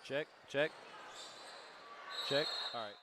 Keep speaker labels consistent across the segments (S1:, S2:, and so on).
S1: Check, check, check. All right.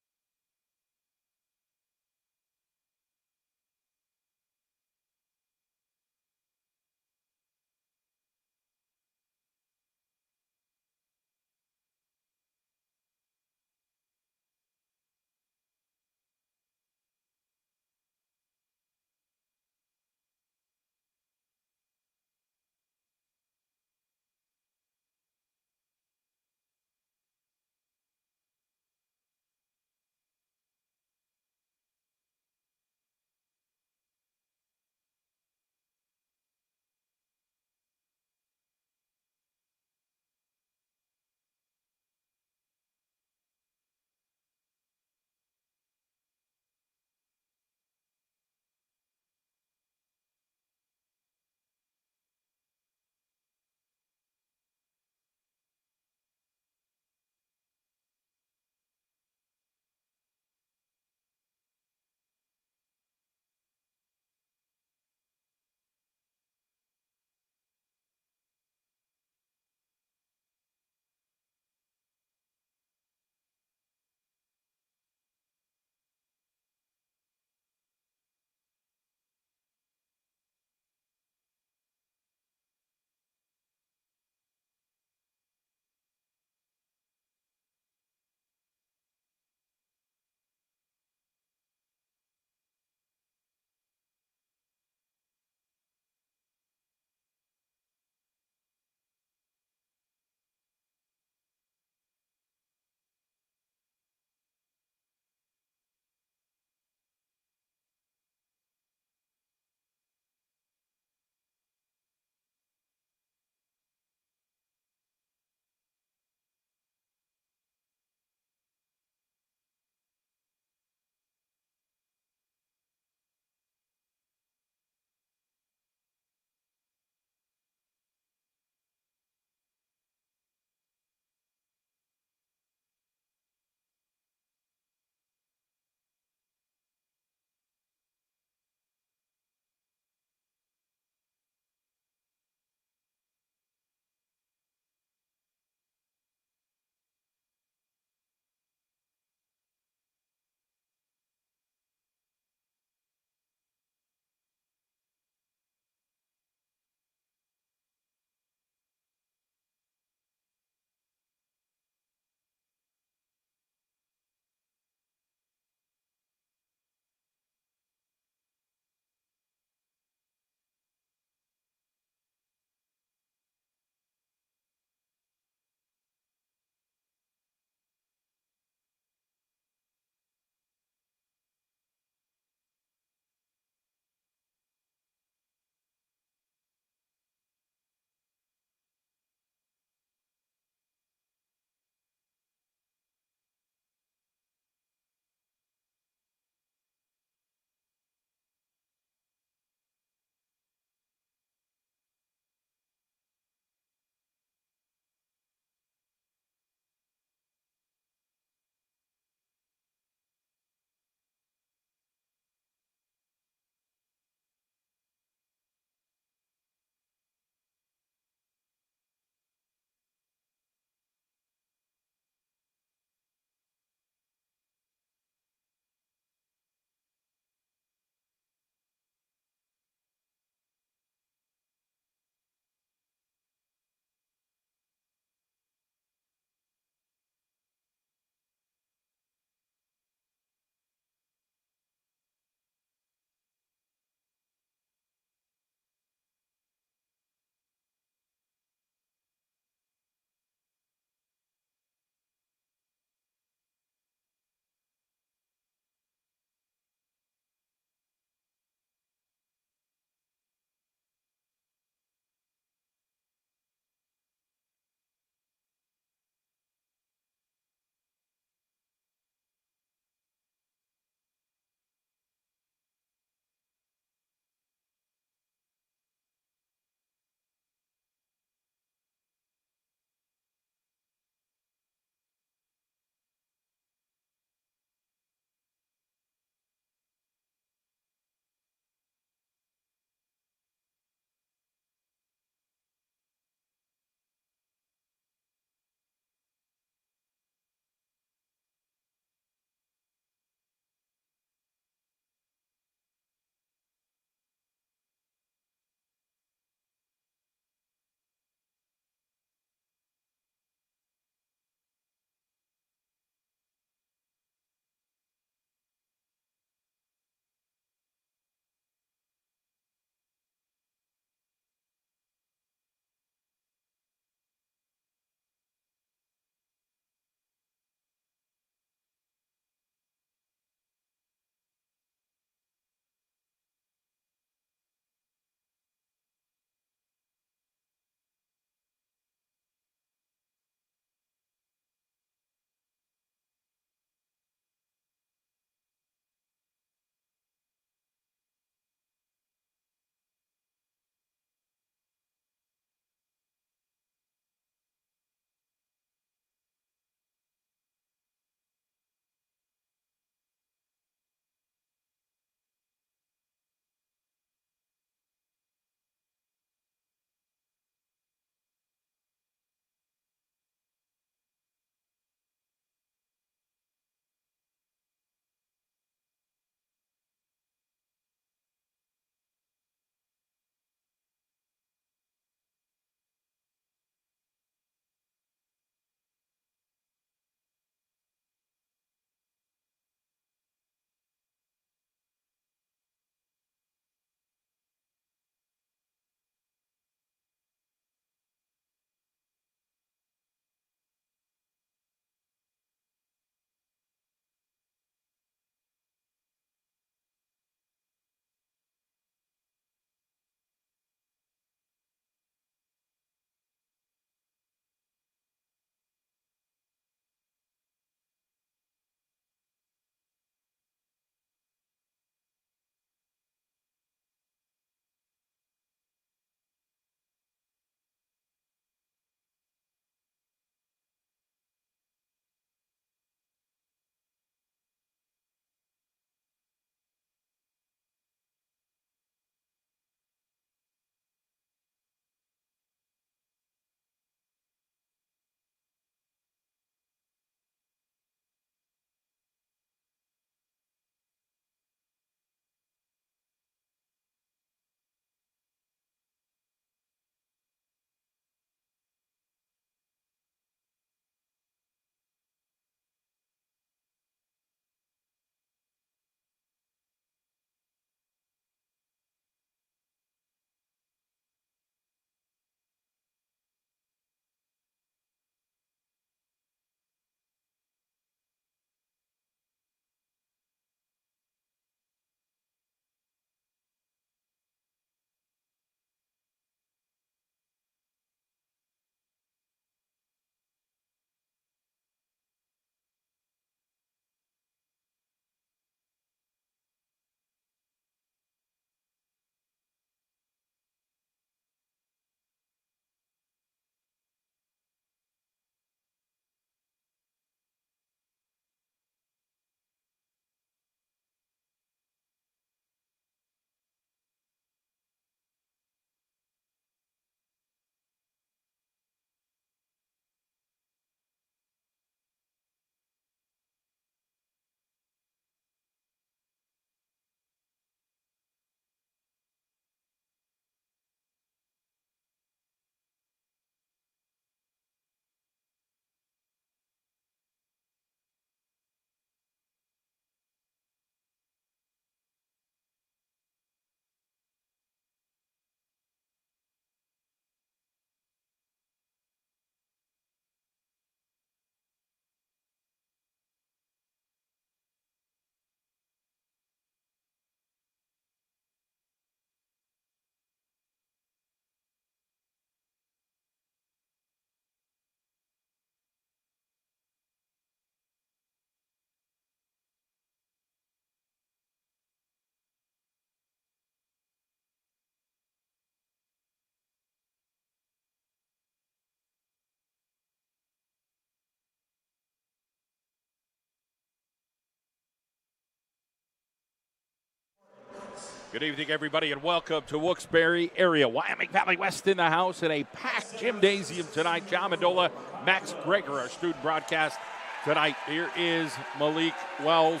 S2: Good evening, everybody, and welcome to Wilkes-Barre area. Wyoming Valley West in the house in a packed gymnasium tonight. John Mendola, Max Greger, our student broadcast tonight. Here is Malik Wells,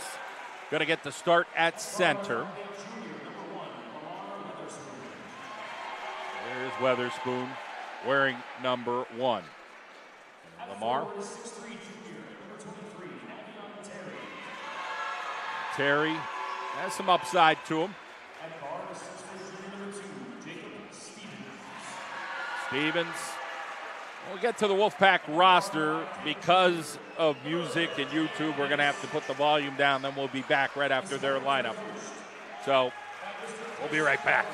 S2: going to get the start at center. There's Weatherspoon wearing number 1. And Lamar. Terry has some upside to him. Stevens. We'll get to the Wolfpack roster. Because of music and YouTube, we're going to have to put the volume down. Then we'll be back right after their lineup. So we'll be right back.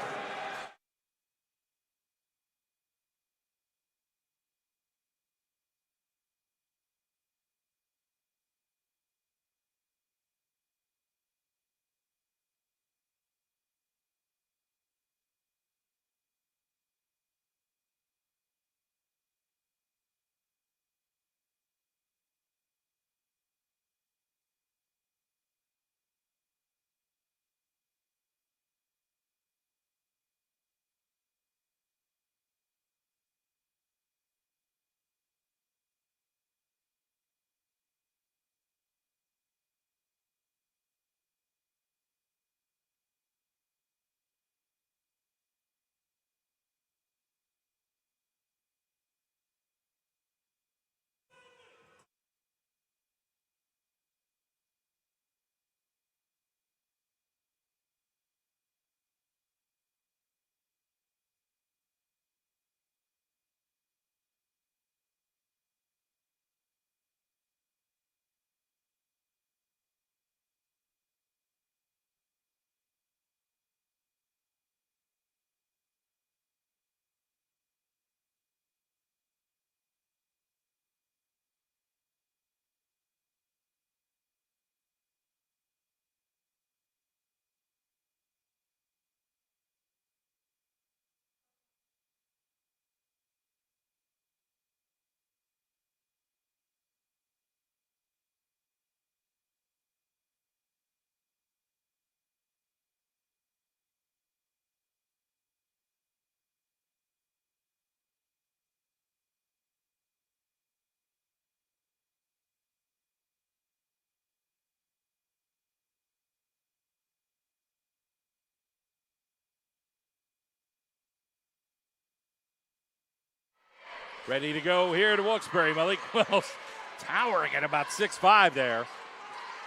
S2: Ready to go here to Wilkes-Barre. Malik Wells towering at about 6'5" there.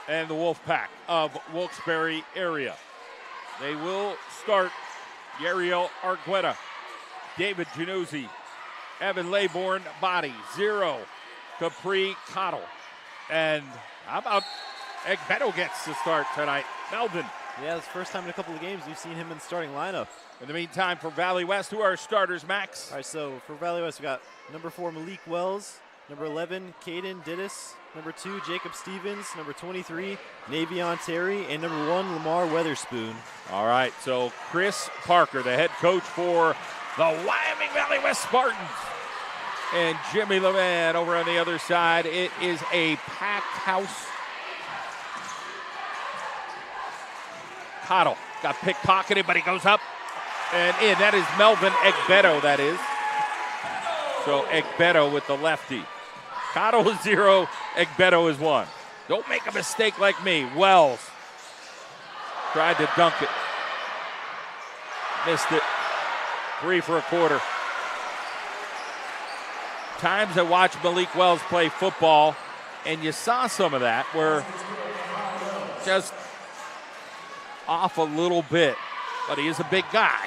S2: And the Wolfpack of Wilkes-Barre area. They will start Yariel Argueta, David Januzzi, Evan Laybourne, Body, 0, Capri Cottle. And how about Egbeto gets to start tonight? Melvin.
S1: Yeah, it's the first time in a couple of games we've seen him in the starting lineup.
S2: In the meantime, for Valley West, who are our starters, Max?
S1: All right, so for Valley West, we got number 4, Malik Wells, number 11, Caden Dittis, number 2, Jacob Stevens, number 23, Navion Terry, and number 1, Lamar Weatherspoon.
S2: All right, so Chris Parker, the head coach for the Wyoming Valley West Spartans. And Jimmy Levan over on the other side. It is a packed house. Cottle got pickpocketed, but he goes up and in. That is Melvin Egbeto, that is. So Egbeto with the lefty. Cottle is 0, Egbeto is 1. Don't make a mistake like me. Wells tried to dunk it. Missed it. 3 for a quarter. Times I watched Malik Wells play football, and you saw some of that where just off a little bit, but he is a big guy.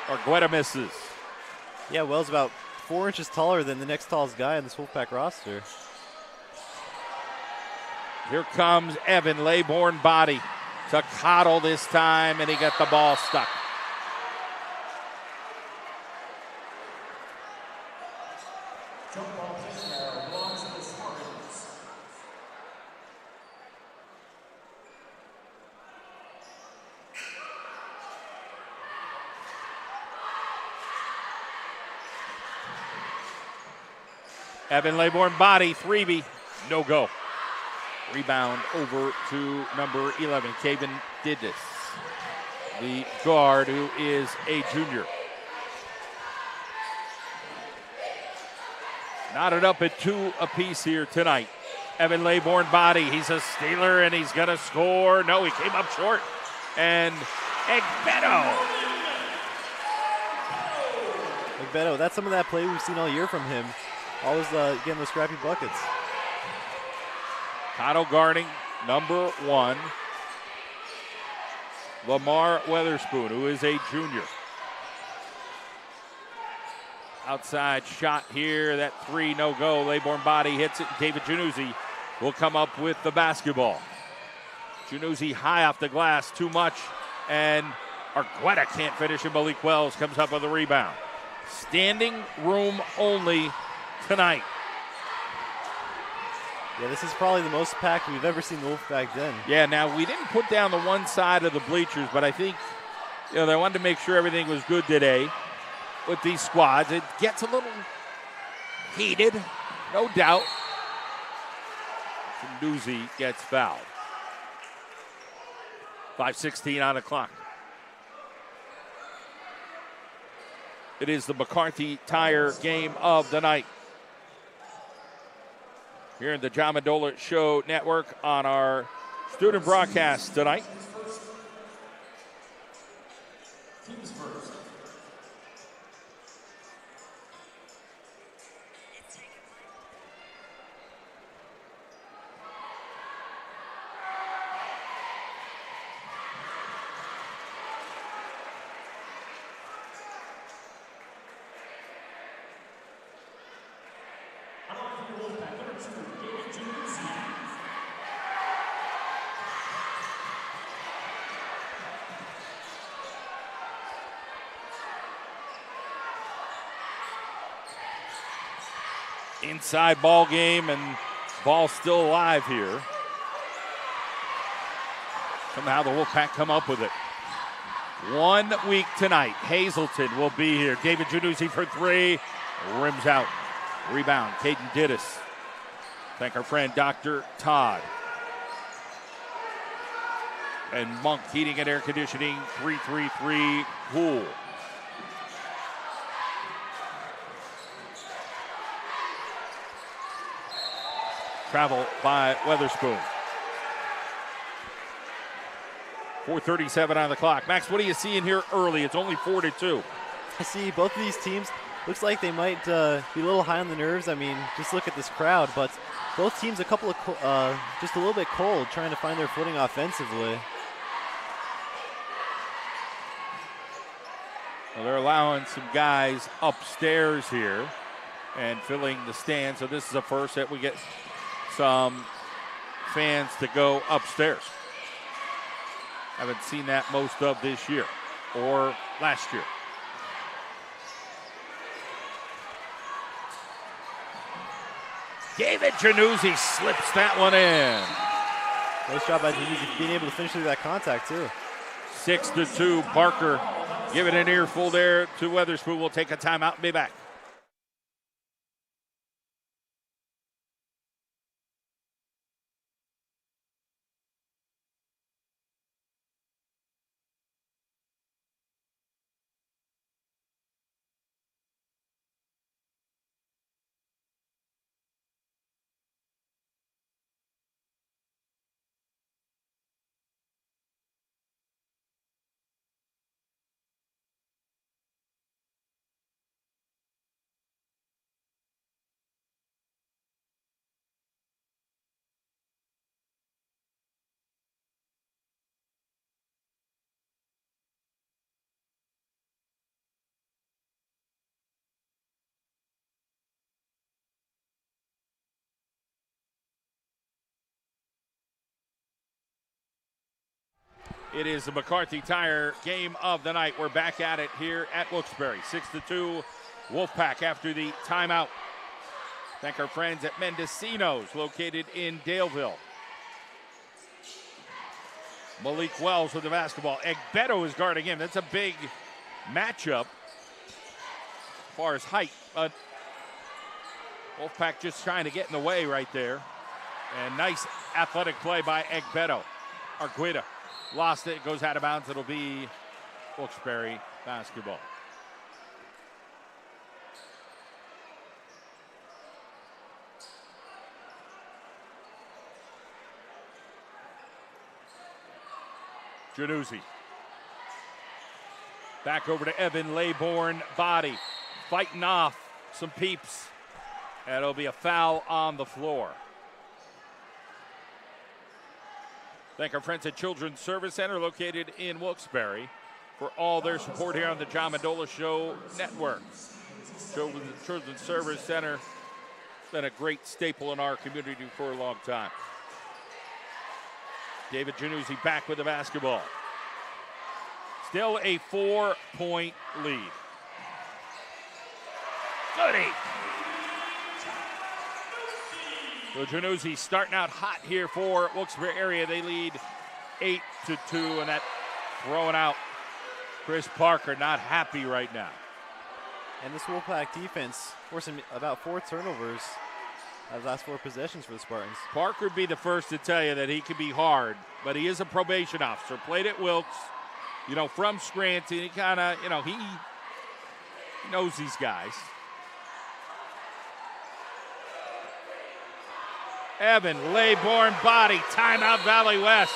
S2: Argueta misses.
S1: Yeah, Wells about 4 inches taller than the next tallest guy on this Wolfpack roster.
S2: Here comes Evan Laybourne, Body to Cottle this time, and he got the ball stuck. Evan Laybourne, Body, 3B, no go. Rebound over to number 11, Caden Dittis. the guard, who is a junior. Knotted up at 2 apiece here tonight. Evan Laybourne body. He's a Steeler, and he's going to score. No, he came up short. And Egbedo.
S1: That's some of that play we've seen all year from him. Always getting those scrappy buckets.
S2: Cotto guarding number 1, Lamar Weatherspoon, who is a junior. Outside shot here, that 3 no go. Laybourne body hits it. David Januzzi will come up with the basketball. Januzzi high off the glass, too much, and Argueta can't finish it. Malik Wells comes up with a rebound. Standing room only tonight.
S1: Yeah, this is probably the most packed we've ever seen the Wolfpack den.
S2: Yeah, now we didn't put down the one side of the bleachers, but I think they wanted to make sure everything was good today with these squads. It gets a little heated, no doubt. Januzzi gets fouled. 5:16 on the clock. It is the McCarthy Tire game of the night. Here in the John Mendola Show Network on our student broadcast tonight. Inside ball game, and ball still alive here. Somehow the Wolfpack come up with it. 1 week tonight. Hazleton will be here. David Januzzi for 3. Rims out. Rebound. Caden Dittis. Thank our friend Dr. Todd. And Monk Heating and Air Conditioning 333 Pool. Travel by Weatherspoon. 4:37 on the clock. Max, what do you see in here early? It's only 4-2.
S1: I see both of these teams, looks like they might be a little high on the nerves. I mean, just look at this crowd, but both teams just a little bit cold, trying to find their footing offensively.
S2: Well, they're allowing some guys upstairs here and filling the stand. So this is a first that we get some fans to go upstairs. Haven't seen that most of this year or last year. David Januzzi slips that one in.
S1: Nice job by Januzzi being able to finish through that contact too.
S2: 6-2. Parker giving an earful there to Weatherspoon. We'll take a timeout and be back. It is the McCarthy Tire game of the night. We're back at it here at Wilkes-Barre. 6-2 Wolfpack after the timeout. Thank our friends at Mendocino's, located in Daleville. Malik Wells with the basketball. Egbedo is guarding him. That's a big matchup as far as height. But Wolfpack just trying to get in the way right there. And nice athletic play by Egbedo. Argueta Lost it. Goes out of bounds. It'll be Wilkes-Barre basketball. Januzzi. Back over to Evan Laybourne. Body fighting off some peeps. And it'll be a foul on the floor. Thank our friends at Children's Service Center located in Wilkes-Barre for all their support here on the John Mendola Show Network. Children's Service Center has been a great staple in our community for a long time. David Januzzi back with the basketball. Still a 4-point lead. Goody! So Januzzi starting out hot here for Wilkes-Barre area. They lead 8-2, and that throwing out Chris Parker, not happy right now.
S1: And this Wolfpack defense forcing about 4 turnovers out of the last 4 possessions for the Spartans.
S2: Parker would be the first to tell you that he can be hard, but he is a probation officer. Played at Wilkes, from Scranton. He kind of, he knows these guys. Evan Laybourne body, timeout Valley West.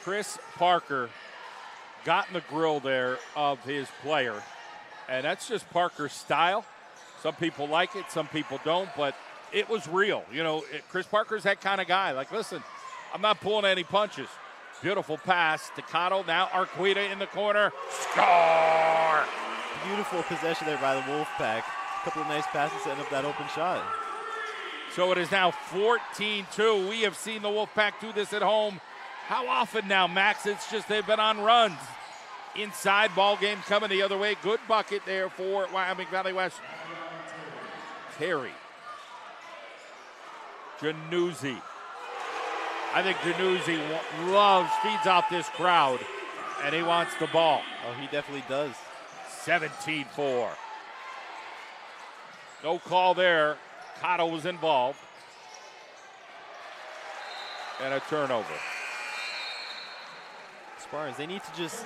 S2: Chris Parker got in the grill there of his player, and that's just Parker's style. Some people like it, some people don't, but it was real. Chris Parker's that kind of guy. Like, listen, I'm not pulling any punches. Beautiful pass to Cottle. Now Arquita in the corner. Score!
S1: Beautiful possession there by the Wolfpack. A couple of nice passes setting up that open shot.
S2: So it is now 14-2. We have seen the Wolfpack do this at home. How often now, Max? It's just they've been on runs. Inside, ball game coming the other way. Good bucket there for Wyoming Valley West. Terry. Januzzi. I think Januzzi feeds off this crowd, and he wants the ball.
S1: Oh, he definitely does.
S2: 17-4. No call there. Cotto was involved. And a turnover.
S1: Spartans, they need to just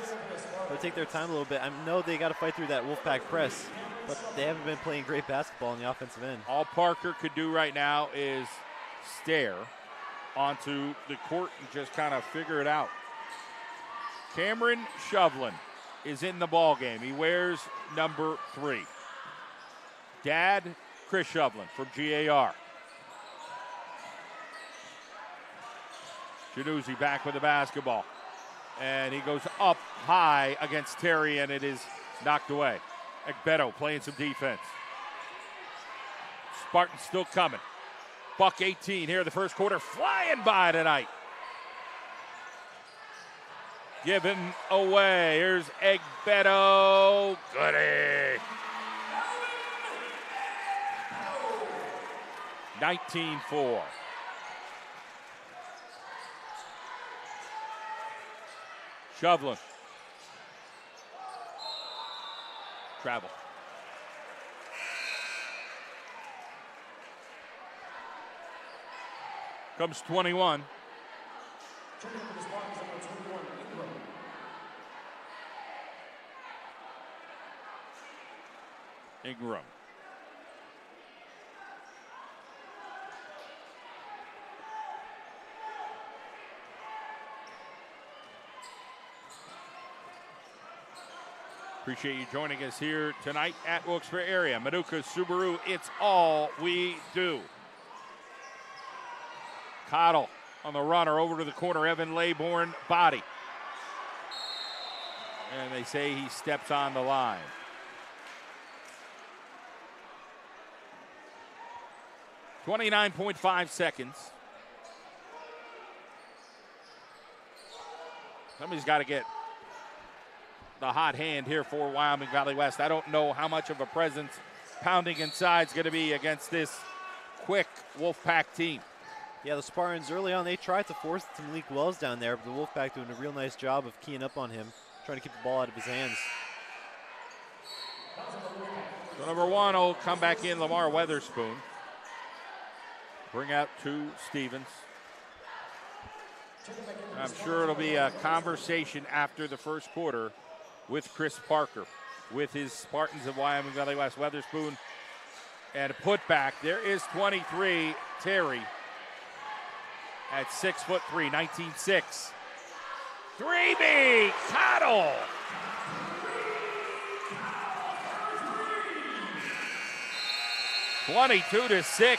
S1: take their time a little bit. I know they got to fight through that Wolfpack press, but they haven't been playing great basketball on the offensive end.
S2: All Parker could do right now is stare onto the court and just kind of figure it out. Cameron Shovlin is in the ball game. He wears number 3. Dad, Chris Shovlin from GAR. Januzzi back with the basketball. And he goes up high against Terry, and it is knocked away. Egbeto playing some defense. Spartans still coming. Buck 18 here in the first quarter, flying by tonight. Given away. Here's Egbeto. Goody. 19-4. Shovlin travel. Comes 21. Ingram. Appreciate you joining us here tonight at Wilkes-Barre area. Manuka Subaru, it's all we do. Cottle on the runner over to the corner. Evan Laybourne body. And they say he steps on the line. .5 seconds. Somebody's got to get the hot hand here for Wyoming Valley West. I don't know how much of a presence pounding inside is going to be against this quick Wolfpack team.
S1: Yeah, the Spartans early on, they tried to force it to Malik Wells down there, but the Wolfpack doing a real nice job of keying up on him, trying to keep the ball out of his hands.
S2: So number 1 will come back in, Lamar Weatherspoon. Bring out 2 Stevens. I'm sure it'll be a conversation after the first quarter with Chris Parker, with his Spartans of Wyoming Valley West. Weatherspoon and a putback. There is 23, Terry, at 6'3", 19-6. 3B, Cottle. (22-6).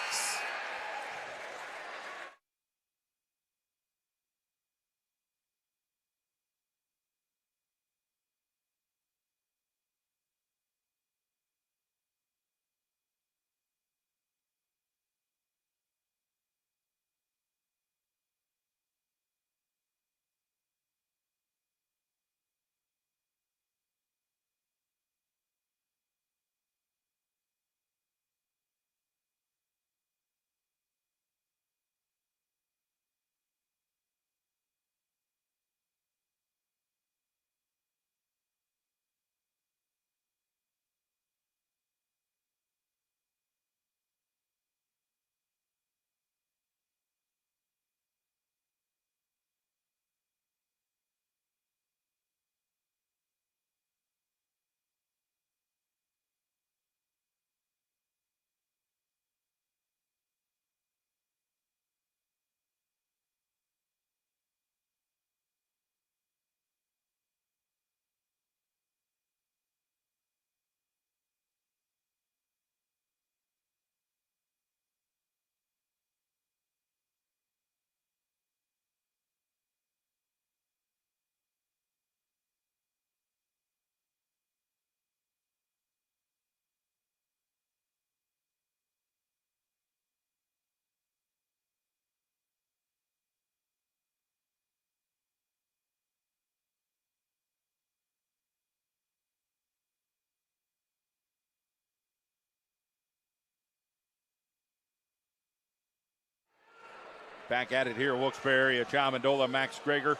S2: Back at it here, Wilkes-Barre area. John Mendola, Max Greger,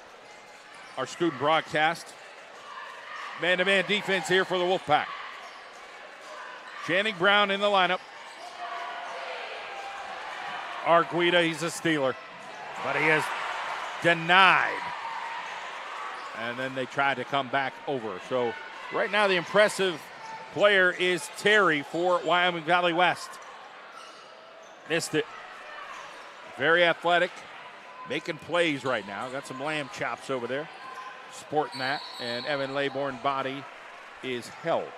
S2: our student broadcast. Man-to-man defense here for the Wolfpack. Channing Brown in the lineup. Arguida, he's a Steeler, but he is denied. And then they tried to come back over. So right now the impressive player is Terry for Wyoming Valley West. Missed it. Very athletic, making plays right now. Got some lamb chops over there, sporting that. And Evan Laybourne body is held.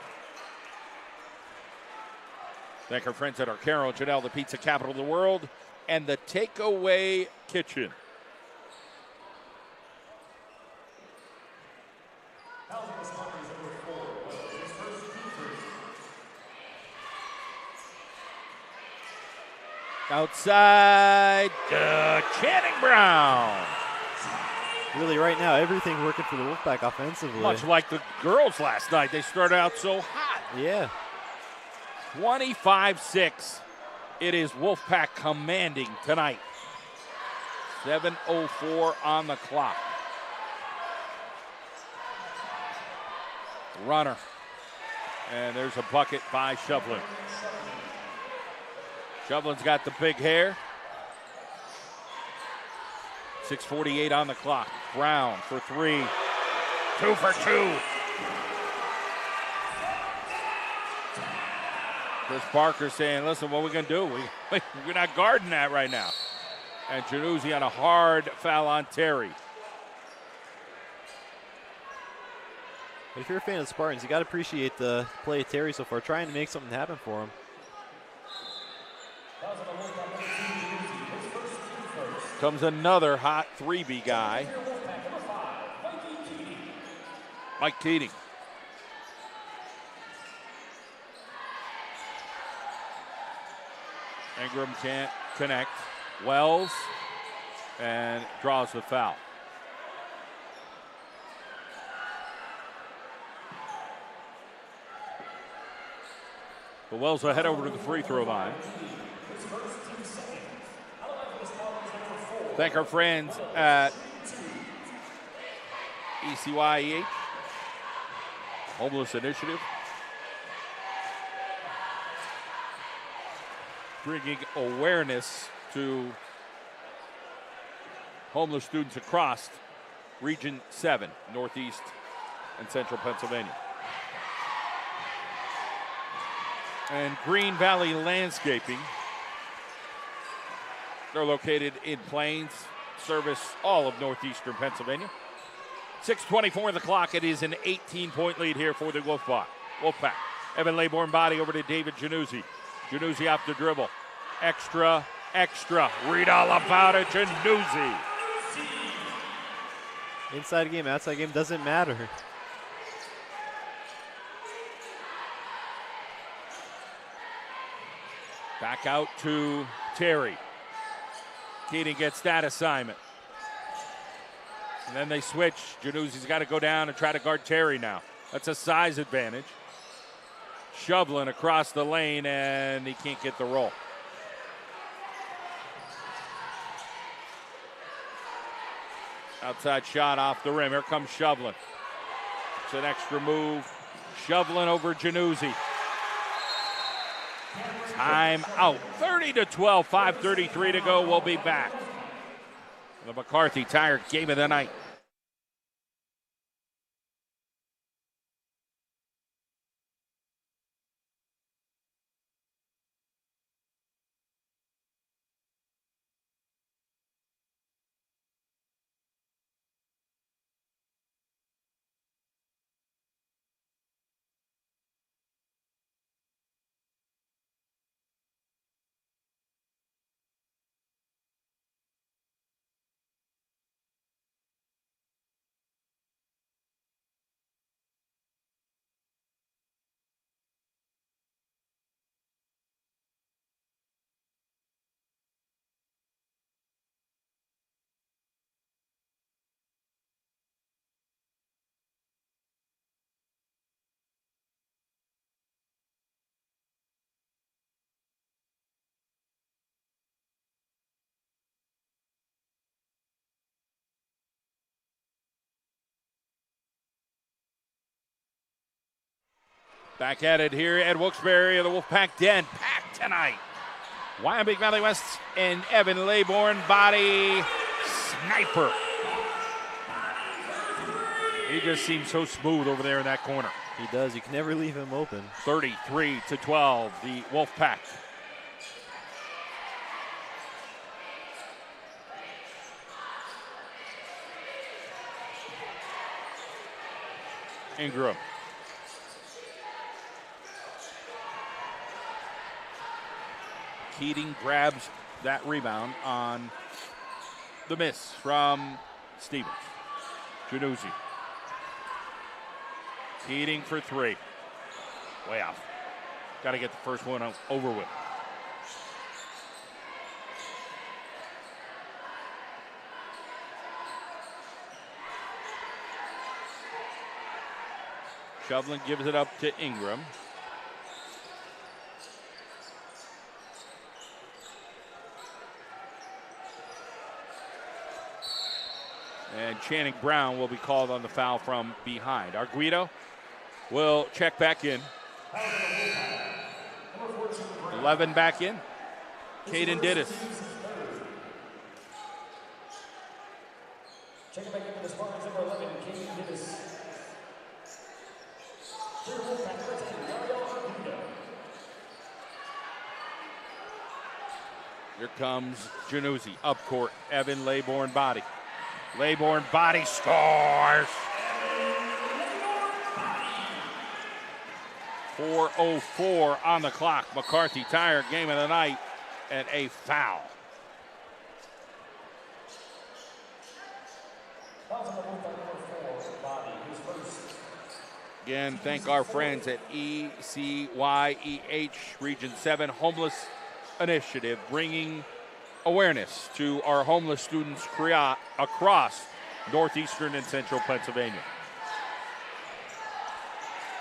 S2: Thank our friends at Arcaro, Janelle, the pizza capital of the world, and the Takeaway Kitchen. Outside, Channing Brown.
S1: Really, right now, everything working for the Wolfpack offensively.
S2: Much like the girls last night. They started out so hot.
S1: Yeah.
S2: 25-6. It is Wolfpack commanding tonight. 7:04 on the clock. Runner. And there's a bucket by Shovlin. Shovlin's got the big hair. 6:48 on the clock. Brown for three. 2 for 2. Chris Parker saying, listen, what are we going to do? We're not guarding that right now. And Januzzi on a hard foul on Terry.
S1: If you're a fan of the Spartans, you got to appreciate the play of Terry so far, trying to make something happen for him.
S2: Comes another hot 3B guy. Mike Keating. Ingram can't connect. Wells and draws the foul. But Wells will head over to the free throw line. Thank our friends at ECYEH, Homeless Initiative, bringing awareness to homeless students across Region 7, Northeast and Central Pennsylvania. And Green Valley Landscaping. They're located in Plains, service all of northeastern Pennsylvania. 6:24 on the clock. It is an 18-point lead here for the Wolfpack. Evan Laybourne body over to David Januzzi. Januzzi off the dribble. Extra. Read all about it, Januzzi.
S1: Inside game, outside game, doesn't matter.
S2: Back out to Terry. Keating gets that assignment. And then they switch. Januzzi's got to go down and try to guard Terry now. That's a size advantage. Shovlin across the lane, and he can't get the roll. Outside shot off the rim. Here comes Shovlin. It's an extra move. Shovlin over Januzzi. Time out. 30-12, 5:33 to go. We'll be back. The McCarthy Tire Game of the Night. Back at it here at Wilkes-Barre, the Wolfpack Den, packed tonight. Wyoming Valley West and Evan Laybourne, body sniper. He just seems so smooth over there in that corner.
S1: He does. You can never leave him open.
S2: 33-12, the Wolfpack. Ingram. Keating grabs that rebound on the miss from Stevens. Januzzi. Keating for three. Way off. Got to get the first one over with. Shovlin gives it up to Ingram. And Channing Brown will be called on the foul from behind. Arguido will check back in. 11 back in. Caden Dittis.
S3: Checking back into the Spartans, number 11, Katie Davis.
S2: Here comes Januzzi, up court. Evan Laybourne body. Laybourne body scores. 4:04 on the clock. McCarthy Tire, game of the night, and a foul. Again, thank our friends at ECYEH Region 7 Homeless Initiative, bringing awareness to our homeless students across northeastern and central Pennsylvania.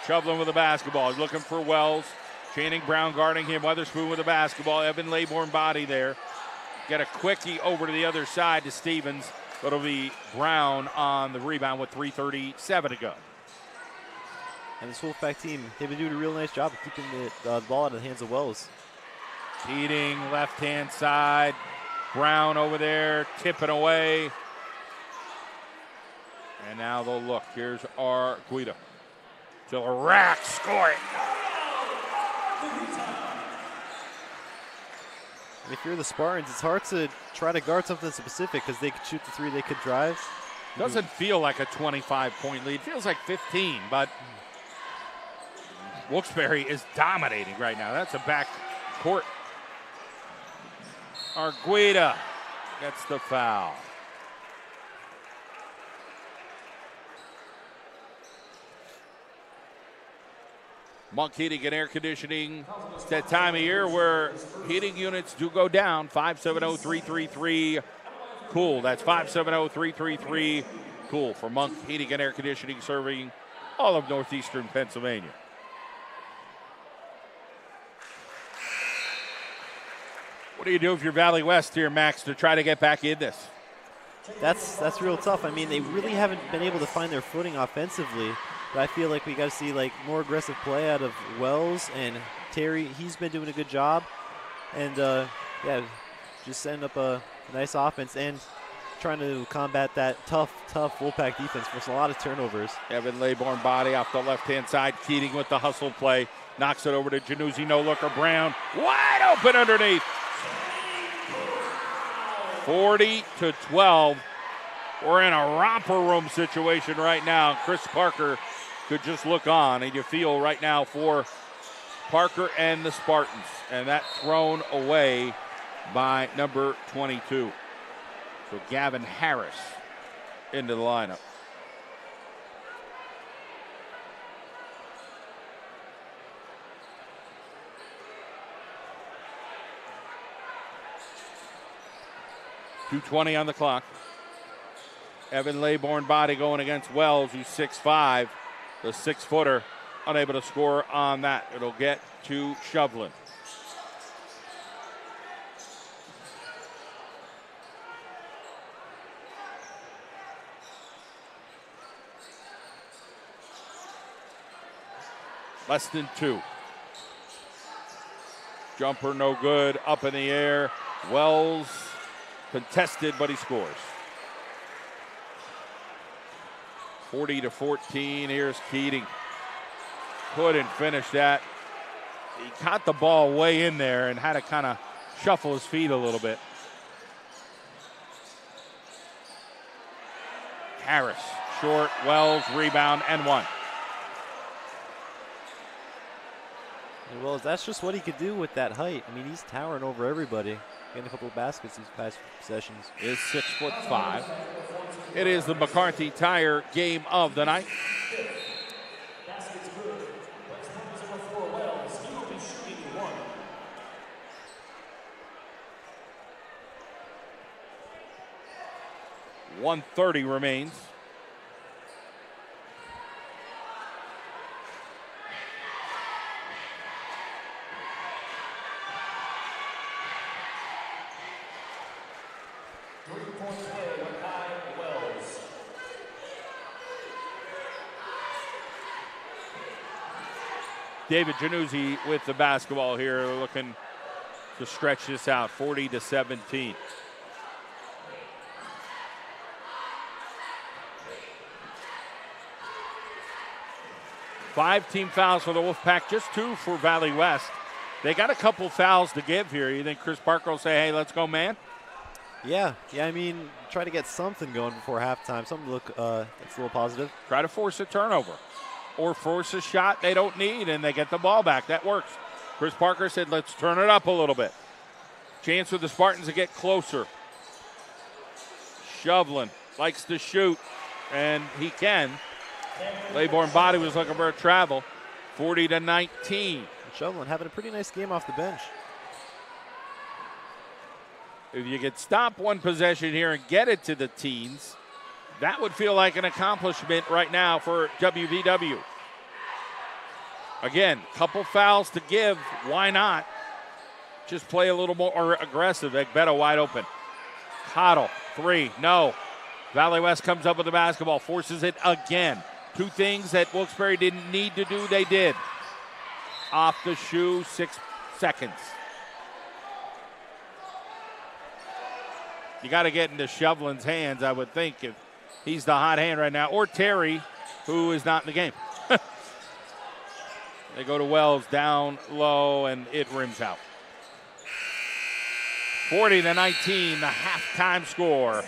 S2: Shovlin with the basketball. He's looking for Wells. Channing Brown guarding him. Weatherspoon with the basketball. Evan Laybourne body there. Get a quickie over to the other side to Stevens. But it'll be Brown on the rebound with 3:37 to go.
S1: And this Wolfpack team, they've been doing a real nice job of keeping the ball out of the hands of Wells.
S2: Keating, left-hand side. Brown over there, tipping away. And now they'll look. Here's our Guida. To the rack, score it.
S1: And if you're the Spartans, it's hard to try to guard something specific because they could shoot the three, they could drive.
S2: Doesn't feel like a 25-point lead. Feels like 15, but Wilkes-Barre is dominating right now. That's a back court. Arguida gets the foul. Monk Heating and Air Conditioning. It's that time of year where heating units do go down. 570-333-COOL. That's 570-333-COOL for Monk Heating and Air Conditioning, serving all of northeastern Pennsylvania. What do you do if you're Valley West here, Max, to try to get back in this?
S1: That's real tough. I mean, they really haven't been able to find their footing offensively. But I feel like we got to see like more aggressive play out of Wells and Terry. He's been doing a good job, and yeah, just setting up a nice offense and trying to combat that tough Wolfpack defense. Force a lot of turnovers.
S2: Evan Laybourne body off the left-hand side. Keating with the hustle play, knocks it over to Januzzi. No looker. Brown wide open underneath. 40-12. We're in a romper room situation right now. Chris Parker could just look on, and you feel right now for Parker and the Spartans. And that thrown away by number 22. So Gavin Harris into the lineup. .220 on the clock. Evan Laybourne body going against Wells, who's 6'5", the 6-footer, unable to score on that. It'll get to Shovlin. Less than 2. Jumper no good, up in the air. Wells contested, but he scores. 40-14. Here's Keating. Couldn't finish that. He caught the ball way in there and had to kind of shuffle his feet a little bit. Harris, short. Wells, rebound, and one.
S1: Well, that's just what he could do with that height. I mean, he's towering over everybody. Getting a couple of baskets these past possessions.
S2: Is 6'5". It is the McCarthy Tire game of the night.
S3: Basket's good. West Point number 4, Wells. He will be shooting 1.
S2: .130 remains. David Januzzi with the basketball here, looking to stretch this out, 40-17. Five team fouls for the Wolfpack, just 2 for Valley West. They got a couple fouls to give here. You think Chris Parker will say, hey, let's go, man?
S1: Yeah, I mean, try to get something going before halftime, something to look that's a little positive.
S2: Try to force a turnover or force a shot they don't need, and they get the ball back. That works. Chris Parker said, let's turn it up a little bit. Chance for the Spartans to get closer. Shovlin likes to shoot, and he can. Laybourne Body was looking for a travel. 40-19.
S1: Shovlin having a pretty nice game off the bench.
S2: If you could stop one possession here and get it to the teens, that would feel like an accomplishment right now for WVW. Again, couple fouls to give. Why not? Just play a little more aggressive. Egbeto wide open. Cottle, 3, no. Valley West comes up with the basketball, forces it again. 2 things that Wilkes-Barre didn't need to do, they did. Off the shoe, 6 seconds. You got to get into Shovlin's hands, I would think, if he's the hot hand right now. Or Terry, who is not in the game. They go to Wells down low, and it rims out. 40-19, the halftime score.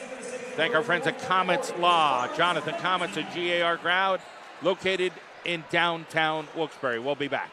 S2: Thank our friends at Comets Law. Jonathan Comets, a GAR crowd, located in downtown Wilkes-Barre. We'll be back.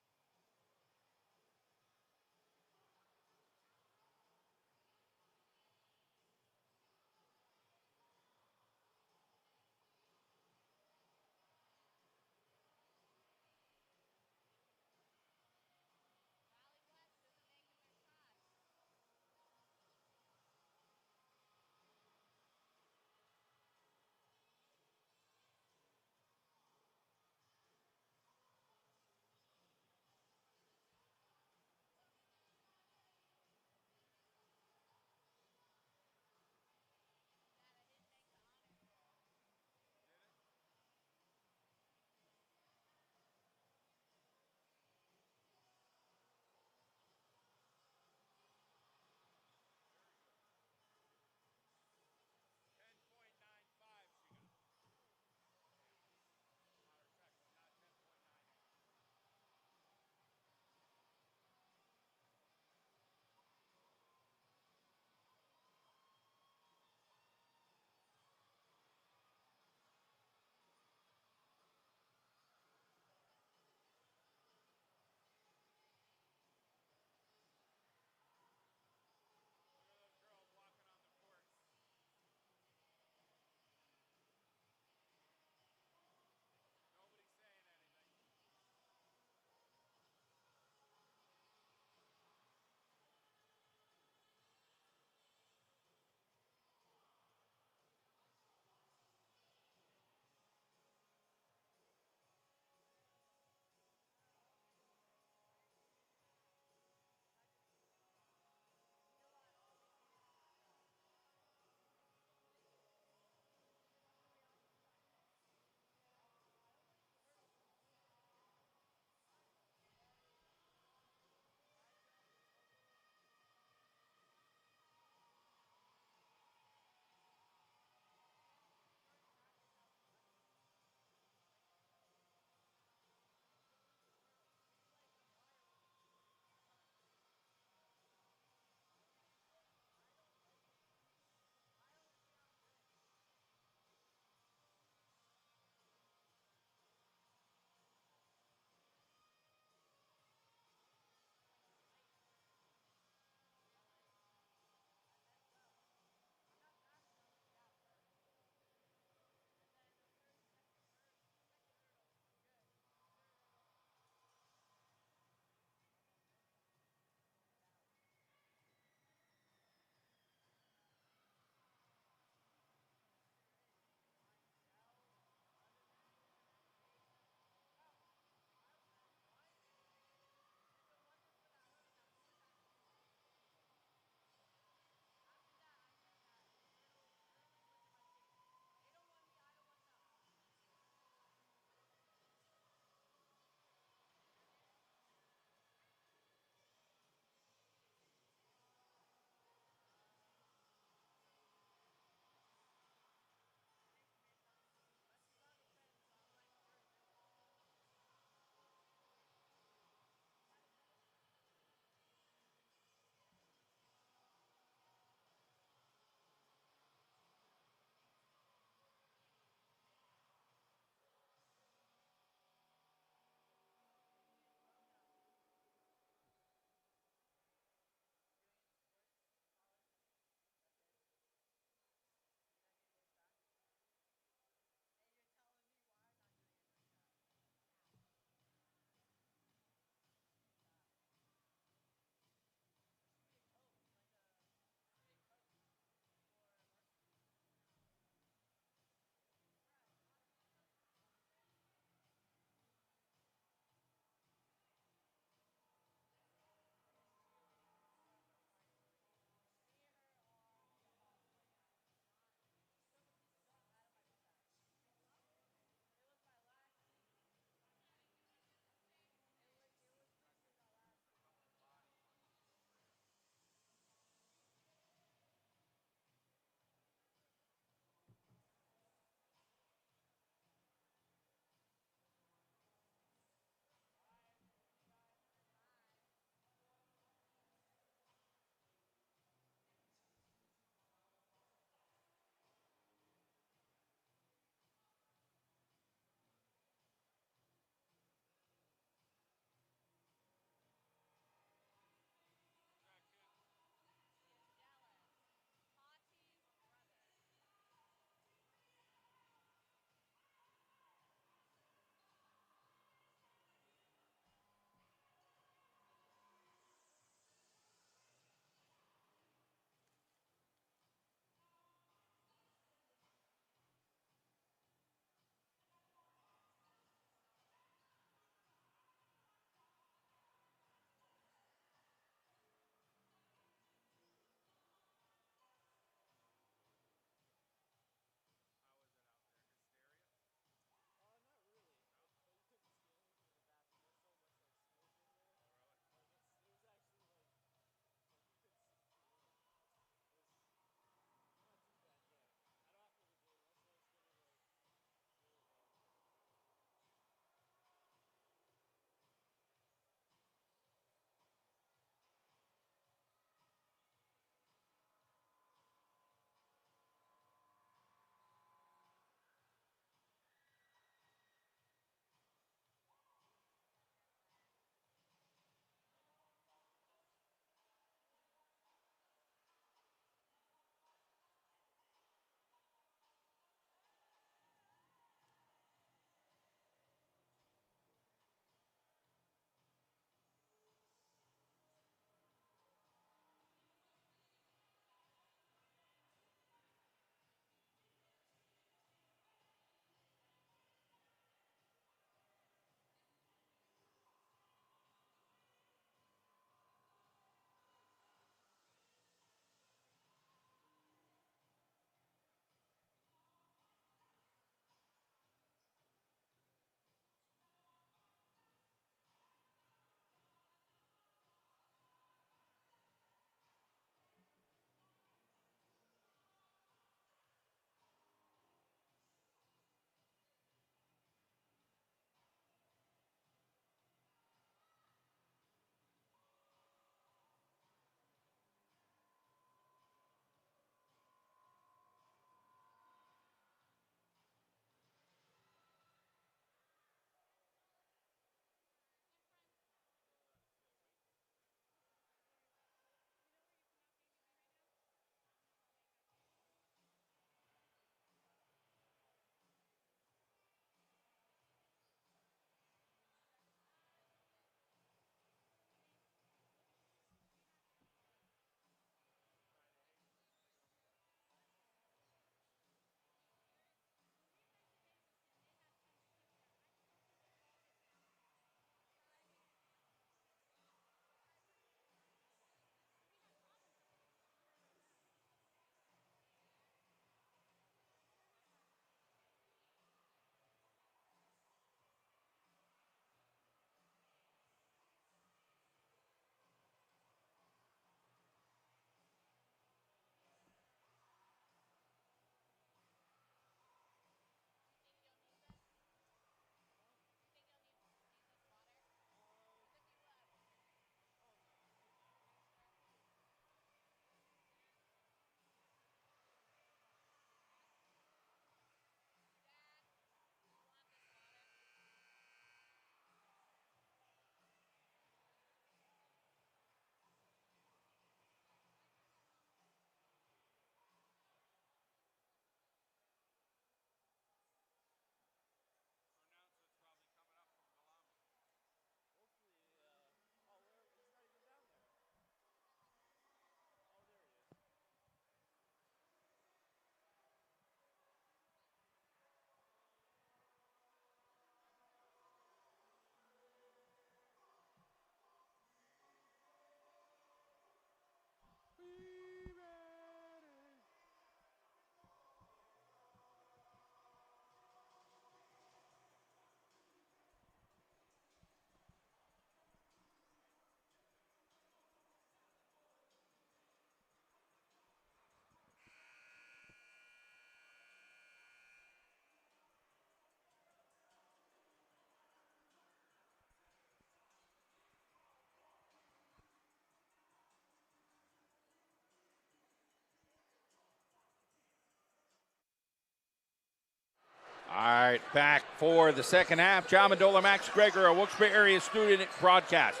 S2: right, back for the second half. John Mendola, Max Greger, a Wilkes-Barre area student broadcast.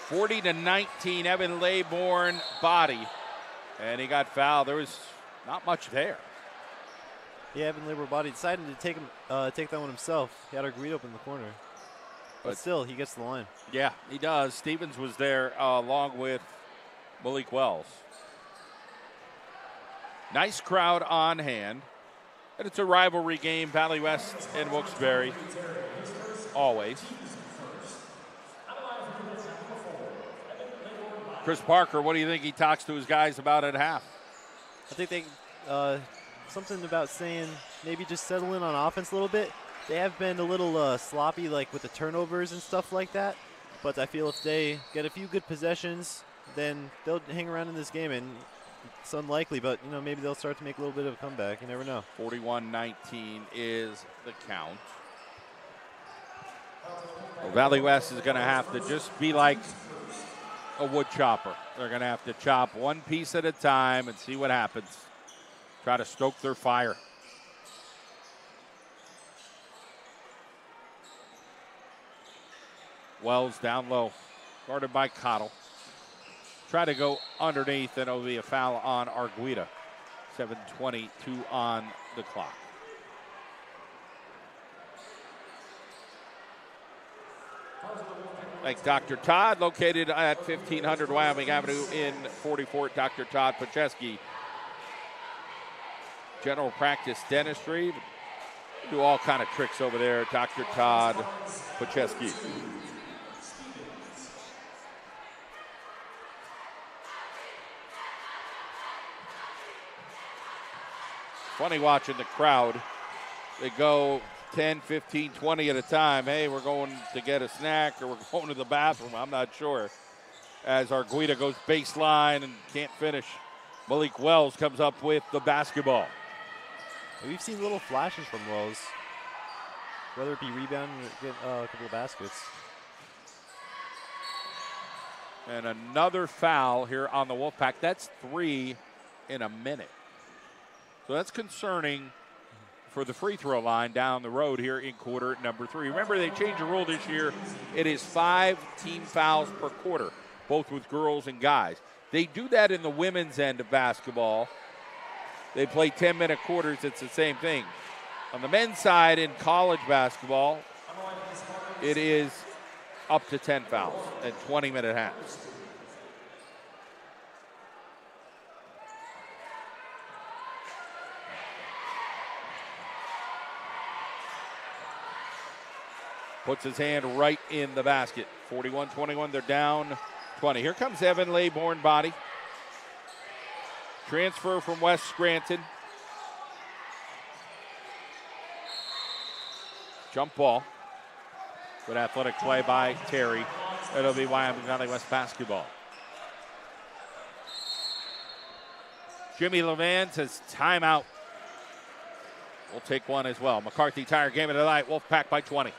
S2: 40-19, Evan Laybourne body. And he got fouled. There was not much there.
S1: Yeah, Evan Laybourne body decided to take that one himself. He had Arguito in the corner. But still, he gets the line.
S2: Yeah, he does. Stevens was there along with Malik Wells. Nice crowd on hand. And it's a rivalry game, Valley West and Wilkes-Barre, always. Chris Parker, what do you think he talks to his guys about at half?
S1: I think they something about saying maybe just settle in on offense a little bit. They have been a little sloppy, like with the turnovers and stuff like that. But I feel if they get a few good possessions, then they'll hang around in this game. And it's unlikely, but maybe they'll start to make a little bit of a comeback. You never know.
S2: 41-19 is the count. Well, Valley West is going to have to just be like a wood chopper. They're going to have to chop one piece at a time and see what happens. Try to stoke their fire. Wells down low, guarded by Cottle. Try to go underneath, and it'll be a foul on Arguita. 7:22 on the clock. Like Dr. Todd, located at 1500 Wyoming Avenue in 44. Dr. Todd Pacheski. General practice dentistry. Do all kind of tricks over there. Dr. Todd Pacheski. Funny watching the crowd. They go 10, 15, 20 at a time. Hey, we're going to get a snack or we're going to the bathroom. I'm not sure. As Arguita goes baseline and can't finish. Malik Wells comes up with the basketball.
S1: We've seen little flashes from Wells, whether it be rebounding or get a couple of baskets.
S2: And another foul here on the Wolfpack. That's 3 in a minute. So that's concerning for the free throw line down the road here in quarter number 3. Remember, they changed the rule this year. It is 5 team fouls per quarter, both with girls and guys. They do that in the women's end of basketball. They play 10-minute quarters. It's the same thing. On the men's side in college basketball, it is up to 10 fouls and 20-minute halves. Puts his hand right in the basket. 41-21, they're down 20. Here comes Evan Laybourne body. Transfer from West Scranton. Jump ball. Good athletic play by Terry. It'll be Wyoming Valley West basketball. Jimmy Levan says timeout. We'll take one as well. McCarthy Tire game of the night. Wolfpack by 20.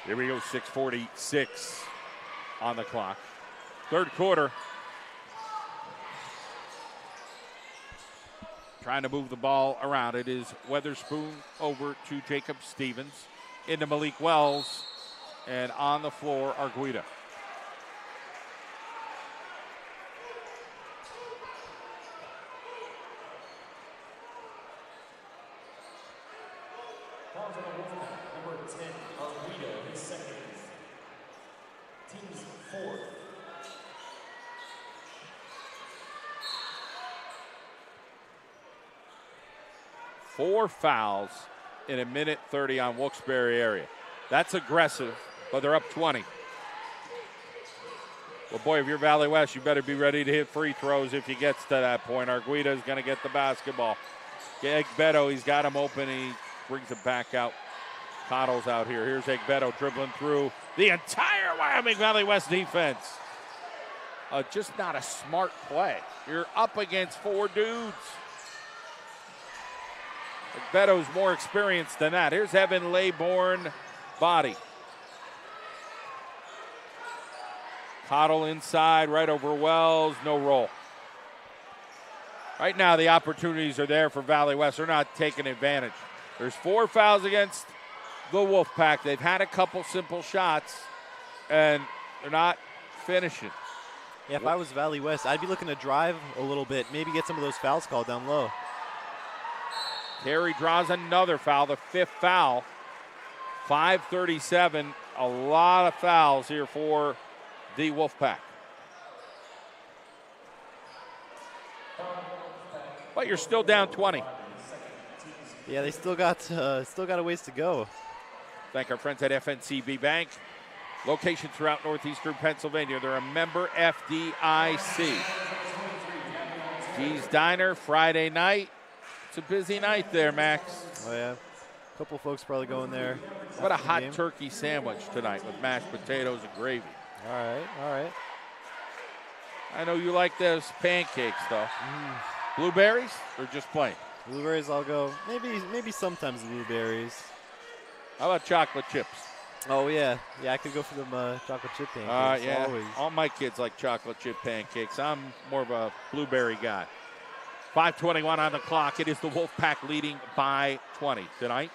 S2: Here we go, 6:46 on the clock. Third quarter. Trying to move the ball around. It is Weatherspoon over to Jacob Stevens. Into Malik Wells. And on the floor, Arguita.
S3: Number 10, Arguita, his second. Team's fourth.
S2: 4 fouls in a minute 30 on Wilkes-Barre area. That's aggressive, but they're up 20. Well, boy, if you're Valley West, you better be ready to hit free throws if he gets to that point. Arguita's going to get the basketball. Egbeto, he's got him open. He brings it back out. Cottle's out here. Here's Egbeto dribbling through the entire Wyoming Valley West defense. Just not a smart play. You're up against 4 dudes. Egbeto's more experienced than that. Here's Evan Laybourne, body. Cottle inside, right over Wells, no roll. Right now, the opportunities are there for Valley West. They're not taking advantage. There's 4 fouls against the Wolfpack. They've had a couple simple shots, and they're not finishing.
S1: Yeah, if I was Valley West, I'd be looking to drive a little bit, maybe get some of those fouls called down low.
S2: Terry draws another foul, the 5th foul. 5:37, a lot of fouls here for the Wolfpack. But you're still down 20.
S1: Yeah, they still got a ways to go.
S2: Thank our friends at FNCB Bank. Location throughout northeastern Pennsylvania. They're a member FDIC. G's Diner, Friday night. It's a busy night there, Max.
S1: Oh, yeah. A couple folks probably going there.
S2: What a hot turkey sandwich tonight with mashed potatoes and gravy.
S1: All right.
S2: I know you like those pancakes, though. Blueberries or just plain?
S1: Blueberries, I'll go. Maybe sometimes blueberries.
S2: How about chocolate chips?
S1: Oh, yeah. Yeah, I could go for them chocolate chip pancakes.
S2: Yeah.
S1: Always.
S2: All my kids like chocolate chip pancakes. I'm more of a blueberry guy. 5:21 on the clock. It is the Wolfpack leading by 20 tonight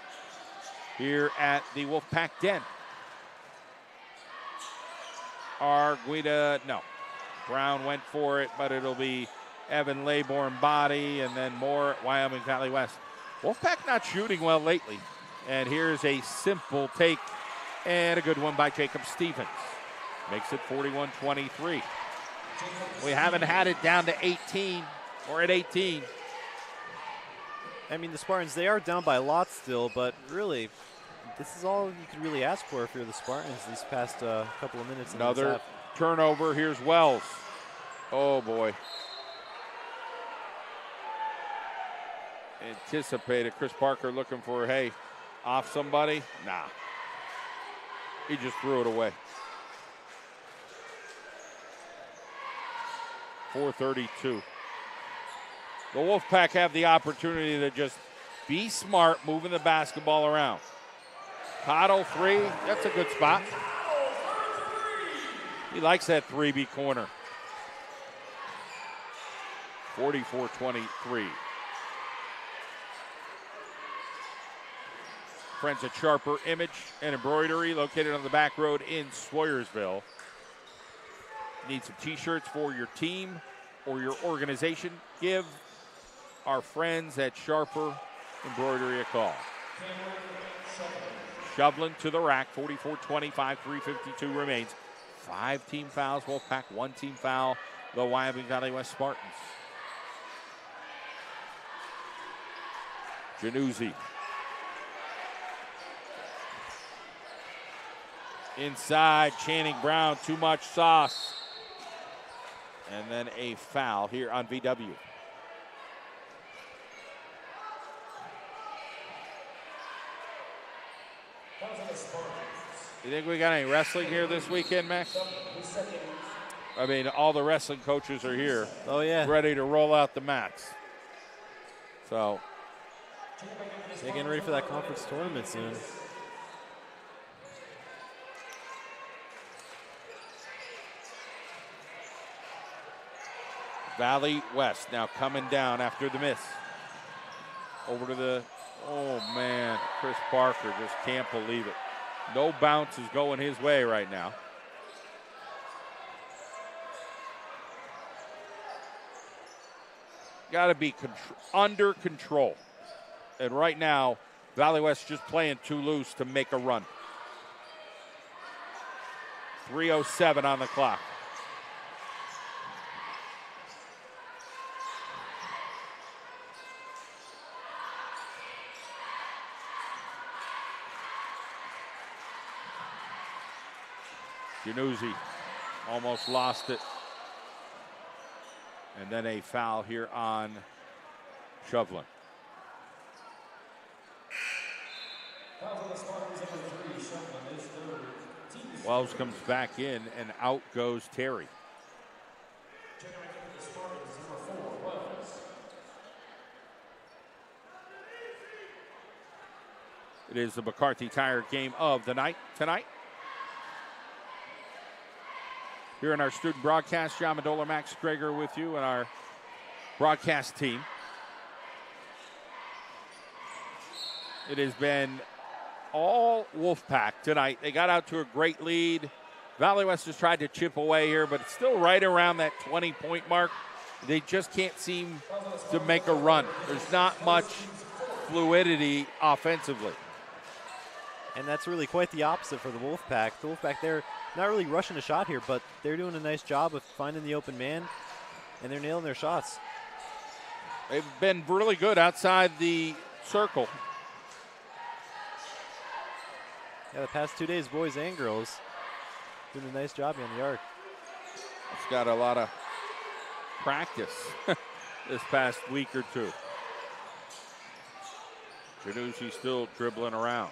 S2: here at the Wolfpack Den. Arguita, no. Brown went for it, but it'll be Evan Laybourne body and then more Wyoming Valley West. Wolfpack not shooting well lately. And here's a simple take and a good one by Jacob Stevens. Makes it 41-23. We haven't had it down to 18 or at 18.
S1: I mean, the Spartans, they are down by a lot still, but really, this is all you could really ask for if you're the Spartans these past couple of minutes.
S2: Another turnover. Here's Wells. Oh, boy. Anticipated. Chris Parker looking for, hey, off somebody? Nah. He just threw it away. 4:32. The Wolfpack have the opportunity to just be smart, moving the basketball around. Cottle 3, that's a good spot. He likes that 3B corner. 44-23. Friends at Sharper Image and Embroidery, located on the back road in Swoyersville. Need some t-shirts for your team or your organization? Give our friends at Sharper Embroidery a call. Shoveling to the rack, 44-25, 3:52 remains. 5 team fouls, Wolfpack, 1 team foul, the Wyoming Valley West Spartans. Januzzi. Inside, Channing Brown, too much sauce. And then a foul here on VW. You think we got any wrestling here this weekend, Max? I mean, all the wrestling coaches are here.
S1: Oh, yeah.
S2: Ready to roll out the mats. So.
S1: They're getting ready for that conference tournament soon.
S2: Valley West now coming down after the miss. Over to the, oh man, Chris Parker just can't believe it. No bounce is going his way right now. Got to be under control. And right now, Valley West just playing too loose to make a run. 3:07 on the clock. Januzzi almost lost it. And then a foul here on Shovlin. Wells comes back in, and out goes Terry. It is the McCarthy Tire game of the night tonight. Here in our student broadcast, John Medola, Max Greger with you and our broadcast team. It has been all Wolfpack tonight. They got out to a great lead. Valley West has tried to chip away here, but it's still right around that 20-point mark. They just can't seem to make a run. There's not much fluidity offensively.
S1: And that's really quite the opposite for the Wolfpack. The Wolfpack, they're not really rushing a shot here, but they're doing a nice job of finding the open man, and they're nailing their shots.
S2: They've been really good outside the circle.
S1: Yeah, the past 2 days, boys and girls, doing a nice job behind the arc.
S2: It's got a lot of practice this past week or two. Januzzi still dribbling around.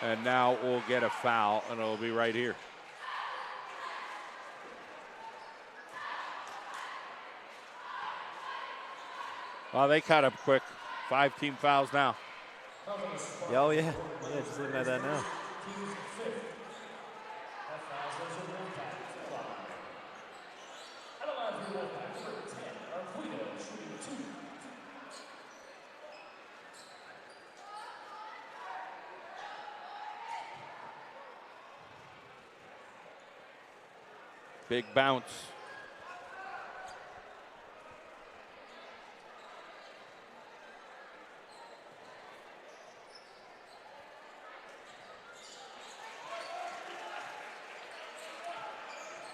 S2: And now we'll get a foul, and it'll be right here. Well, they caught up quick. 5 team fouls now.
S1: Oh, yeah. Yeah, just looking at that now.
S2: Big bounce.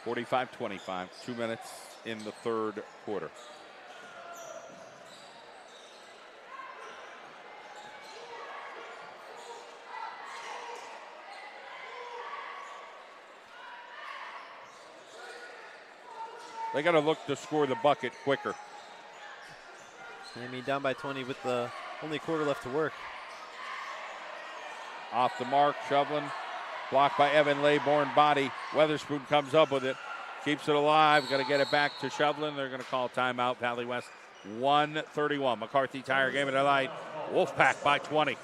S2: (45-25), 2 minutes in the third quarter. They got to look to score the bucket quicker.
S1: I mean, down by 20 with the only quarter left to work.
S2: Off the mark, Shovlin. Blocked by Evan Laybourne body. Weatherspoon comes up with it. Keeps it alive. Got to get it back to Shovlin. They're going to call timeout. Valley West 131. McCarthy Tire game of the night. Wolfpack by 20.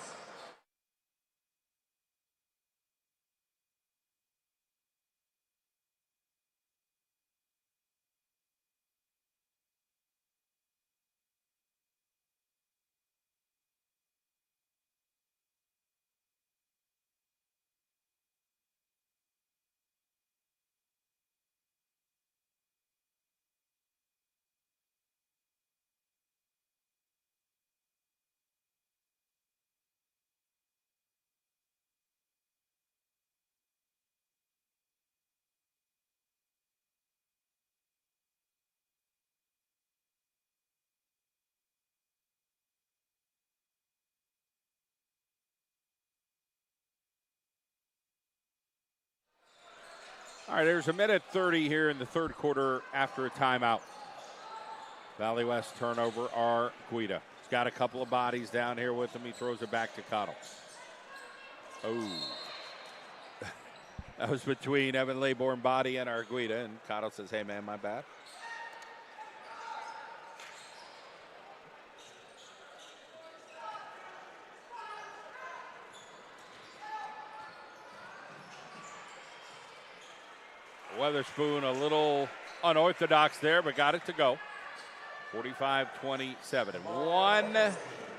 S2: All right, there's a minute 30 here in the third quarter after a timeout. Valley West turnover, Arguida. He's got a couple of bodies down here with him. He throws it back to Cottle. Oh. That was between Evan Laybourne body and Arguida, and Cottle says, hey, man, my bad. Weatherspoon a little unorthodox there, but got it to go. 45-27. 1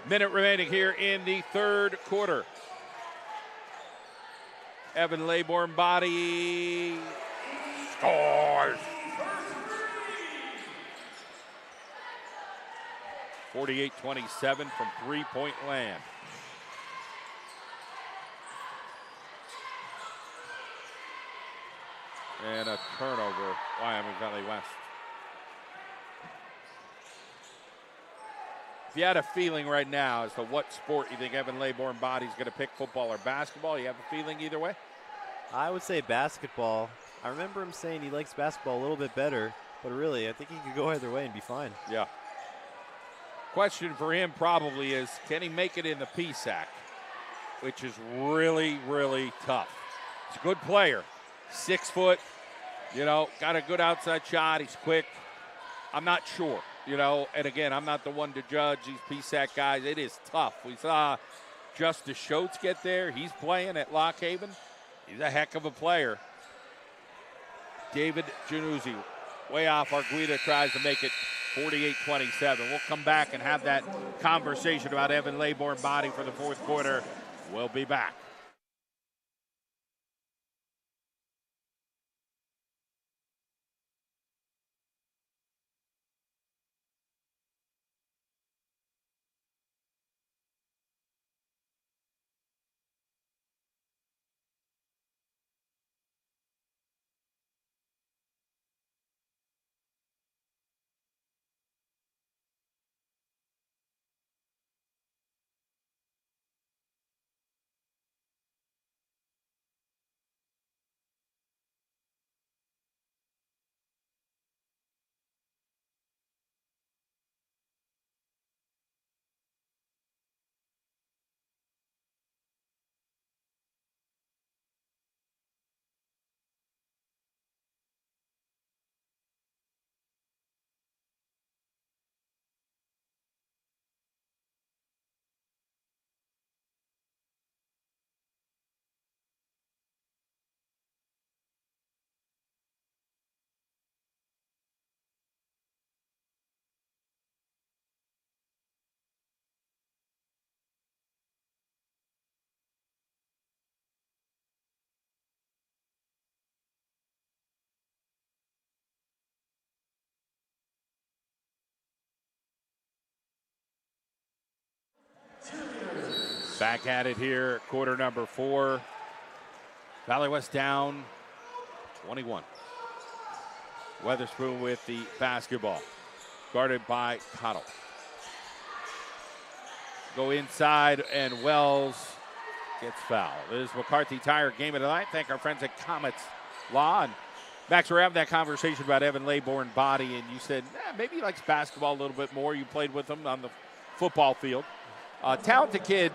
S2: minute remaining here in the third quarter. Evan Laybourne body scores. 48-27 from three-point land. And a turnover, Wyoming Valley West. If you had a feeling right now as to what sport you think Evan Laybourne Body's going to pick, football or basketball, you have a feeling either way?
S1: I would say basketball. I remember him saying he likes basketball a little bit better, but really, I think he could go either way and be fine.
S2: Yeah. Question for him probably is, can he make it in the PSAC, which is really, really tough. He's a good player. 6 foot, got a good outside shot. He's quick. I'm not sure, and again, I'm not the one to judge these PSAC guys. It is tough. We saw Justice Schultz get there. He's playing at Lock Haven. He's a heck of a player. David Januzzi, way off. Arguita tries to make it 48-27. We'll come back and have that conversation about Evan Laybourne Body for the fourth quarter. We'll be back. Back at it here, quarter number 4. Valley West down 21. Weatherspoon with the basketball, guarded by Cottle. Go inside, and Wells gets fouled. This is McCarthy Tire Game of the Night. Thank our friends at Comets Law. And Max, we're having that conversation about Evan Laybourne Body, and you said maybe he likes basketball a little bit more. You played with him on the football field. Talented kid.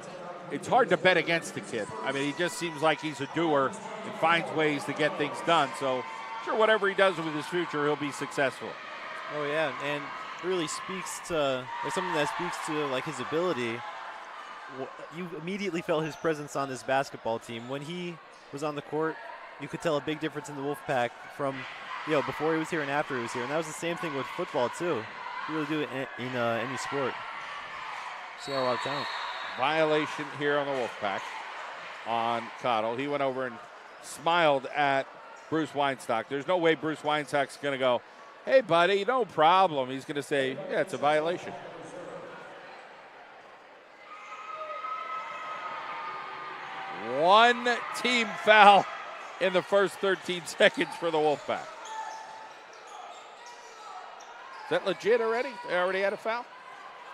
S2: It's hard to bet against the kid. I mean, he just seems like he's a doer and finds ways to get things done. So, sure, whatever he does with his future, he'll be successful.
S1: Oh, yeah, and it really speaks to, like, something that speaks to, like, his ability. You immediately felt his presence on this basketball team. When he was on the court, you could tell a big difference in the Wolfpack from, before he was here and after he was here. And that was the same thing with football, too. You really do it in any sport. He's got a lot of talent.
S2: Violation here on the Wolfpack on Cottle. He went over and smiled at Bruce Weinstock. There's no way Bruce Weinstock's going to go, hey, buddy, no problem. He's going to say, yeah, it's a violation. One team foul in the first 13 seconds for the Wolfpack. Is that legit already? They already had a foul?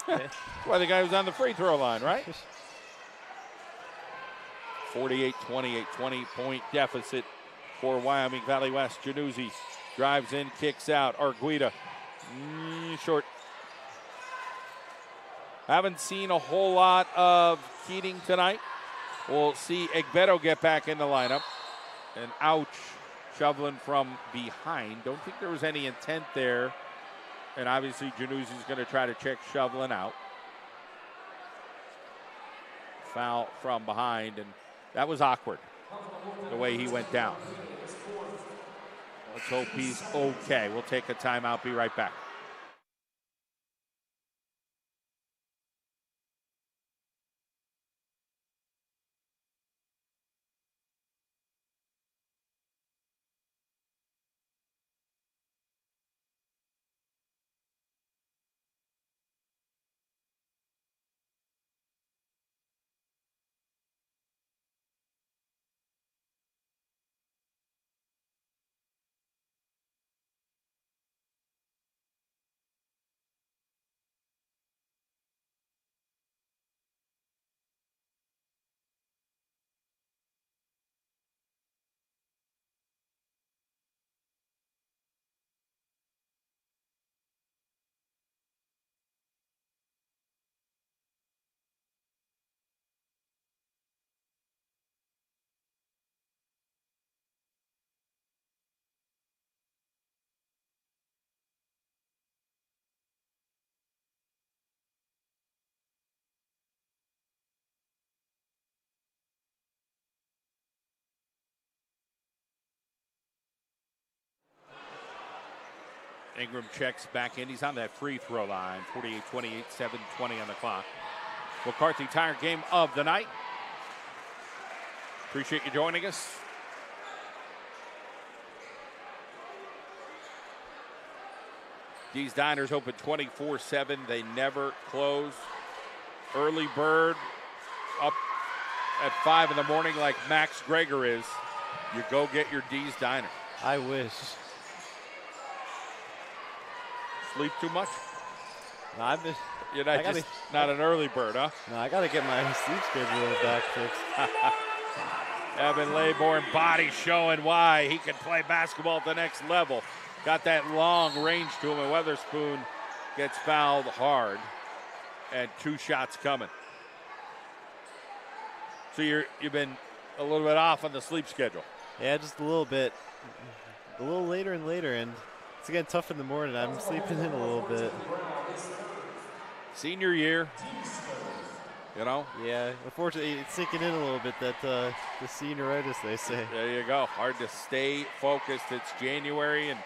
S2: That's why the guy was on the free throw line, right? 48-28, 20-point deficit for Wyoming Valley West. Januzzi drives in, kicks out. Arguita, short. Haven't seen a whole lot of Keating tonight. We'll see Egbeto get back in the lineup. And ouch, shoveling from behind. Don't think there was any intent there. And obviously Januzzi's going to try to check shoveling out. Foul from behind, and that was awkward, the way he went down. Let's hope he's okay. We'll take a timeout, be right back. Ingram checks back in. He's on that free throw line. 48-28, 7:20 on the clock. McCarthy Tire game of the night. Appreciate you joining us. These diners open 24/7. They never close. Early bird up at 5 in the morning like Max Greger is. You go get your D's Diner.
S1: I wish.
S2: Sleep too much?
S1: No, I've been.
S2: You're not an early bird, huh?
S1: No, I got to get my sleep schedule back fixed.
S2: Evan Laybourne body showing why he can play basketball at the next level. Got that long range to him, and Weatherspoon gets fouled hard, and 2 shots coming. So you've been a little bit off on the sleep schedule.
S1: Yeah, just a little bit. A little later and later, and it's getting tough in the morning. I'm sleeping in a little bit.
S2: Senior year, you know?
S1: Yeah, unfortunately, it's sinking in a little bit, that the senioritis, they say.
S2: There you go. Hard to stay focused. It's January, and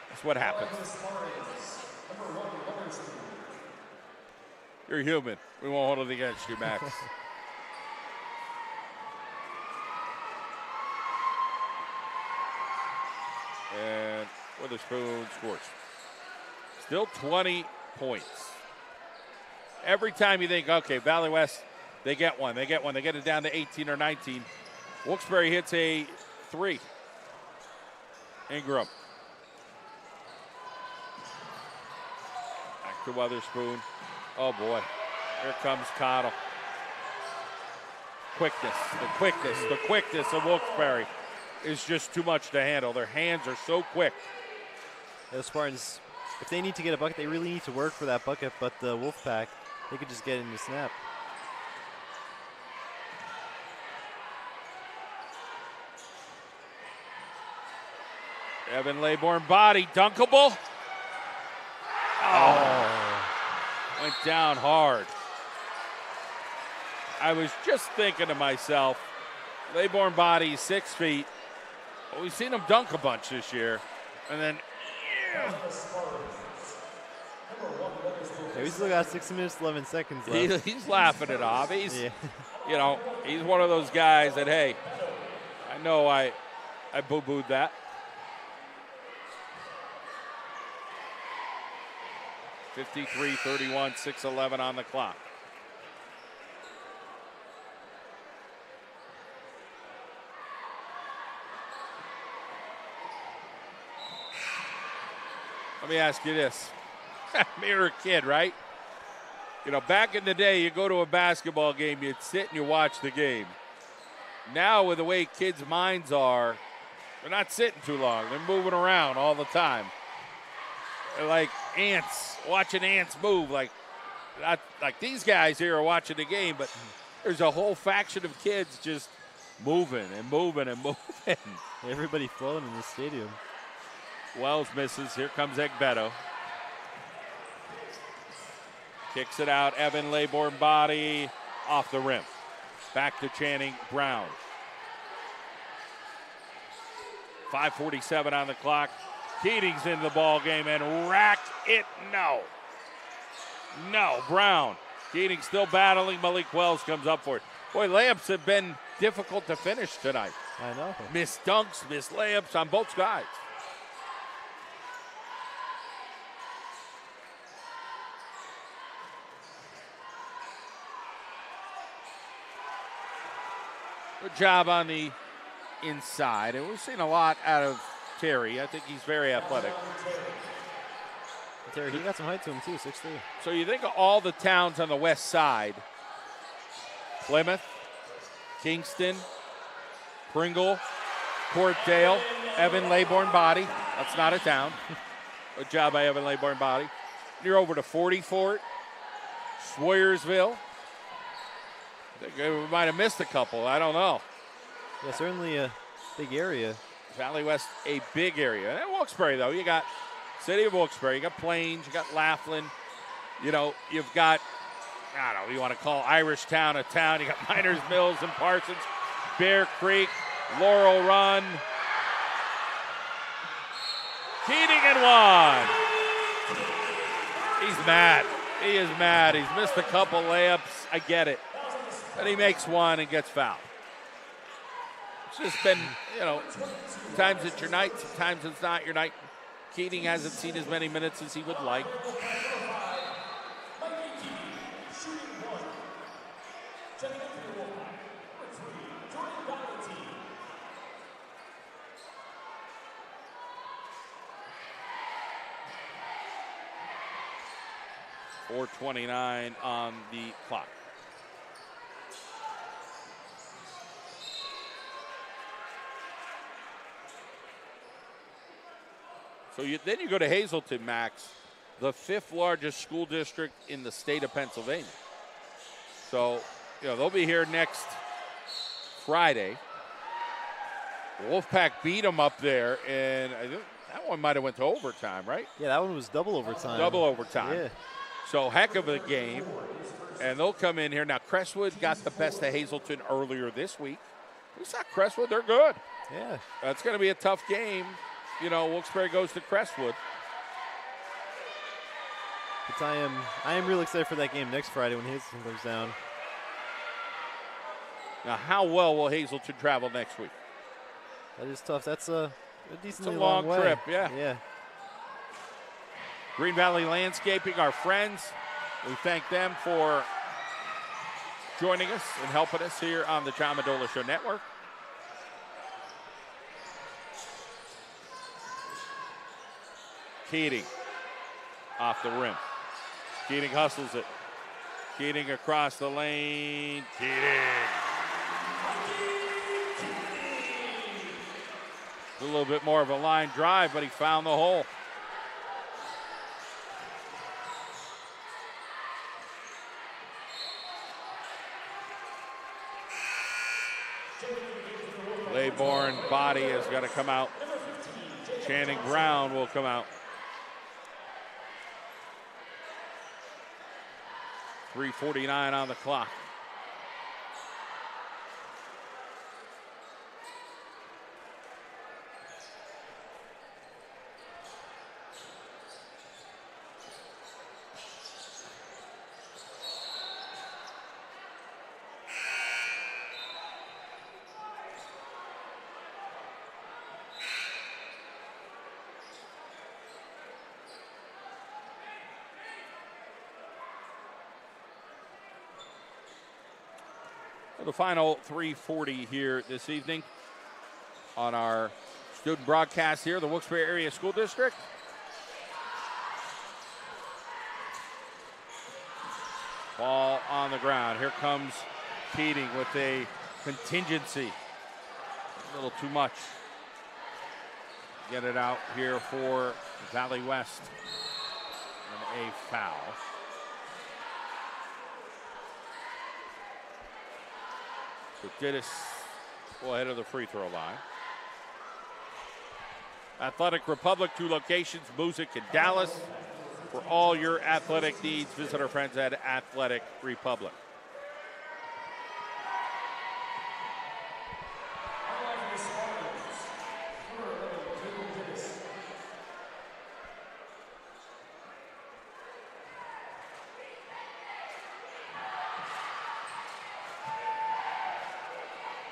S2: that's what happens. You're human. We won't hold it against you, Max. And Witherspoon scores. Still 20 points. Every time you think, okay, Valley West, they get one, they get it down to 18 or 19. Wilkes-Barre hits a 3. Ingram. Back to Witherspoon. Oh, boy. Here comes Cottle. The quickness of Wilkes-Barre is just too much to handle. Their hands are so quick.
S1: The Spartans, if they need to get a bucket, they really need to work for that bucket, but the Wolfpack, they could just get in the snap.
S2: Evan Laybourne body, dunkable. Oh. Went down hard. I was just thinking to myself, Laybourne body, 6 feet. Well, we've seen him dunk a bunch this year. And then,
S1: Yeah, we still got 6 minutes, 11 seconds left.
S2: He's laughing it off. He's, you know, he's one of those guys that, hey, I know I boo-booed that. 53-31, 6:11 on the clock. Let me ask you this. You were a kid, right? You know, back in the day, you go to a basketball game, you'd sit and you watch the game. Now, with the way kids' minds are, they're not sitting too long. They're moving around all the time. They're like ants, watching ants move. Like these guys here are watching the game, but there's a whole faction of kids just moving and moving and moving.
S1: Everybody flowing in the stadium.
S2: Wells misses. Here comes Egbeto. Kicks it out. Evan Laybourne body off the rim. Back to Channing Brown. 5:47 on the clock. Keating's in the ball game and racked it. No, Brown. Keating still battling. Malik Wells comes up for it. Boy, layups have been difficult to finish tonight.
S1: I know.
S2: Missed dunks, missed layups on both sides. Good job on the inside. And we've seen a lot out of Terry. I think he's very athletic.
S1: Terry, he got some height to him too, 6'3".
S2: So you think of all the towns on the west side. Plymouth, Kingston, Pringle, Courtdale, Evan Laybourne body. That's not a town. Good job by Evan Laybourne body. You're over to 40 Fort, Swoyersville. I think we might have missed a couple. I don't know.
S1: Yeah, certainly a big area.
S2: Valley West, a big area. And Wilkes-Barre, though, you got City of Wilkes-Barre, you got Plains, you got Laughlin. You know, you've got, I don't know, you want to call Irish Town a town. You got Miners Mills and Parsons, Bear Creek, Laurel Run. Keating and one. He's mad. He is mad. He's missed a couple layups. I get it. But he makes one and gets fouled. It's just been, sometimes it's your night, sometimes it's not your night. Keating hasn't seen as many minutes as he would like. .429 on the clock. So then you go to Hazleton, Max, the 5th largest school district in the state of Pennsylvania. So, they'll be here next Friday. Wolfpack beat them up there, and I think that one might have went to overtime, right?
S1: Yeah, that one was double overtime.
S2: Double overtime.
S1: Yeah.
S2: So heck of a game, and they'll come in here. Now, Crestwood got the best of Hazleton earlier this week. We saw Crestwood. They're good.
S1: Yeah.
S2: It's going to be a tough game. Wilkes-Barre goes to Crestwood.
S1: But I am really excited for that game next Friday when Hazleton comes down.
S2: Now, how well will Hazleton travel next week?
S1: That is tough. That's a decently
S2: it's a long
S1: way.
S2: trip, yeah.
S1: Yeah.
S2: Green Valley Landscaping, our friends, we thank them for joining us and helping us here on the John Madola Show Network. Keating off the rim. Keating hustles it. Keating across the lane. Keating. A little bit more of a line drive, but he found the hole. Laybourne body is going to come out. Channing Brown will come out. 3:49 on the clock. The final 3:40 here this evening on our student broadcast here, the Wilkes-Barre Area School District. Ball on the ground. Here comes Keating with a contingency. A little too much. Get it out here for Valley West. And a foul. So Dittis will head to the free throw line. Athletic Republic, 2 locations, Moosic and Dallas. For all your athletic needs, visit our friends at Athletic Republic.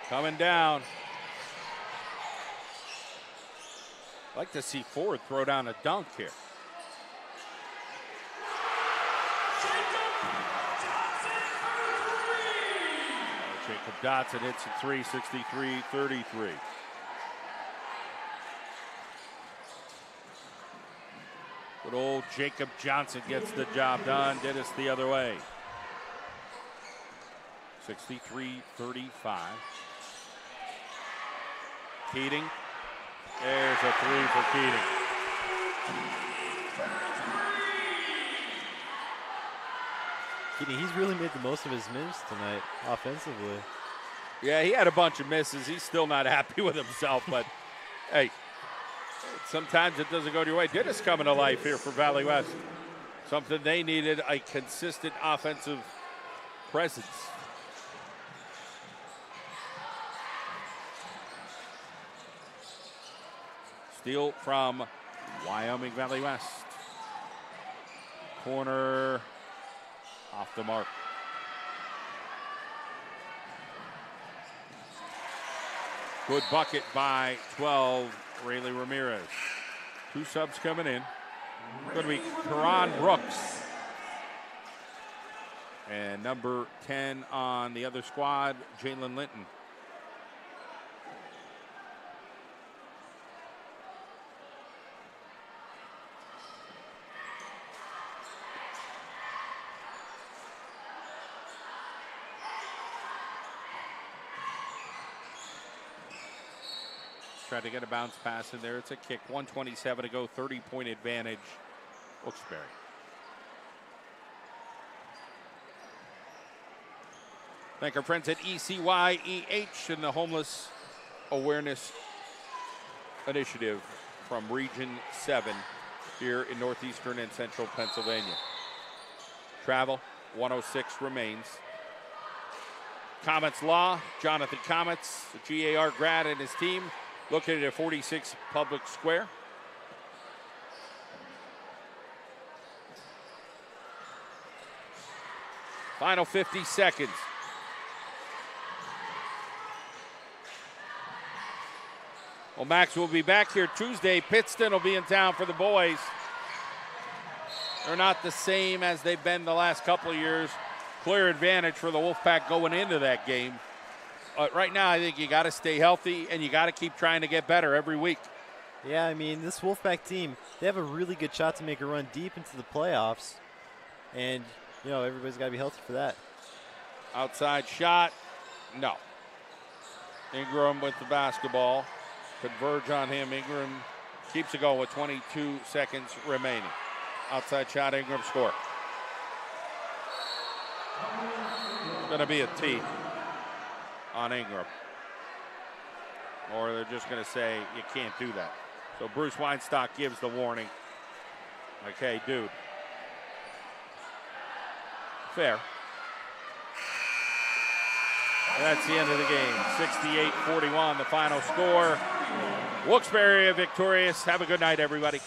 S2: Coming down. I'd like to see Ford throw down a dunk here. Jacob Dotson hits a 3, 63-33. Good old Jacob Johnson gets the job done. Dittis the other way. 63-35. Keating. There's a 3 for Keating.
S1: Keating, he's really made the most of his minutes tonight offensively.
S2: Yeah, he had a bunch of misses. He's still not happy with himself, but hey, sometimes it doesn't go your way. Dittis coming to life here for Valley West. Something they needed, a consistent offensive presence. Steal from Wyoming Valley West. corner, off the mark. Good bucket by 12, Rayleigh Ramirez. 2 subs coming in. Going to be Karan Brooks. And number 10 on the other squad, Jalen Linton. Tried to get a bounce pass in there. It's a kick. 1:27 to go. 30-point advantage. Wilkes-Barre. Thank our friends at ECYEH and the Homeless Awareness Initiative from Region 7 here in northeastern and central Pennsylvania. Travel, 106 remains. Comets Law, Jonathan Comets, a GAR grad and his team, located at 46 Public Square. Final 50 seconds. Well, Max will be back here Tuesday. Pittston will be in town for the boys. They're not the same as they've been the last couple of years. Clear advantage for the Wolfpack going into that game. Right now, I think you got to stay healthy and you got to keep trying to get better every week.
S1: Yeah, I mean, this Wolfpack team, they have a really good shot to make a run deep into the playoffs. And, you know, everybody's got to be healthy for that.
S2: Outside shot, no. Ingram with the basketball. Converge on him. Ingram keeps it going with 22 seconds remaining. Outside shot, Ingram score. It's going to be a T on Ingram. Or they're just going to say, you can't do that. So Bruce Weinstock gives the warning. Like, hey, dude. Fair. And that's the end of the game. 68-41, the final score. Wilkes-Barre victorious. Have a good night, everybody.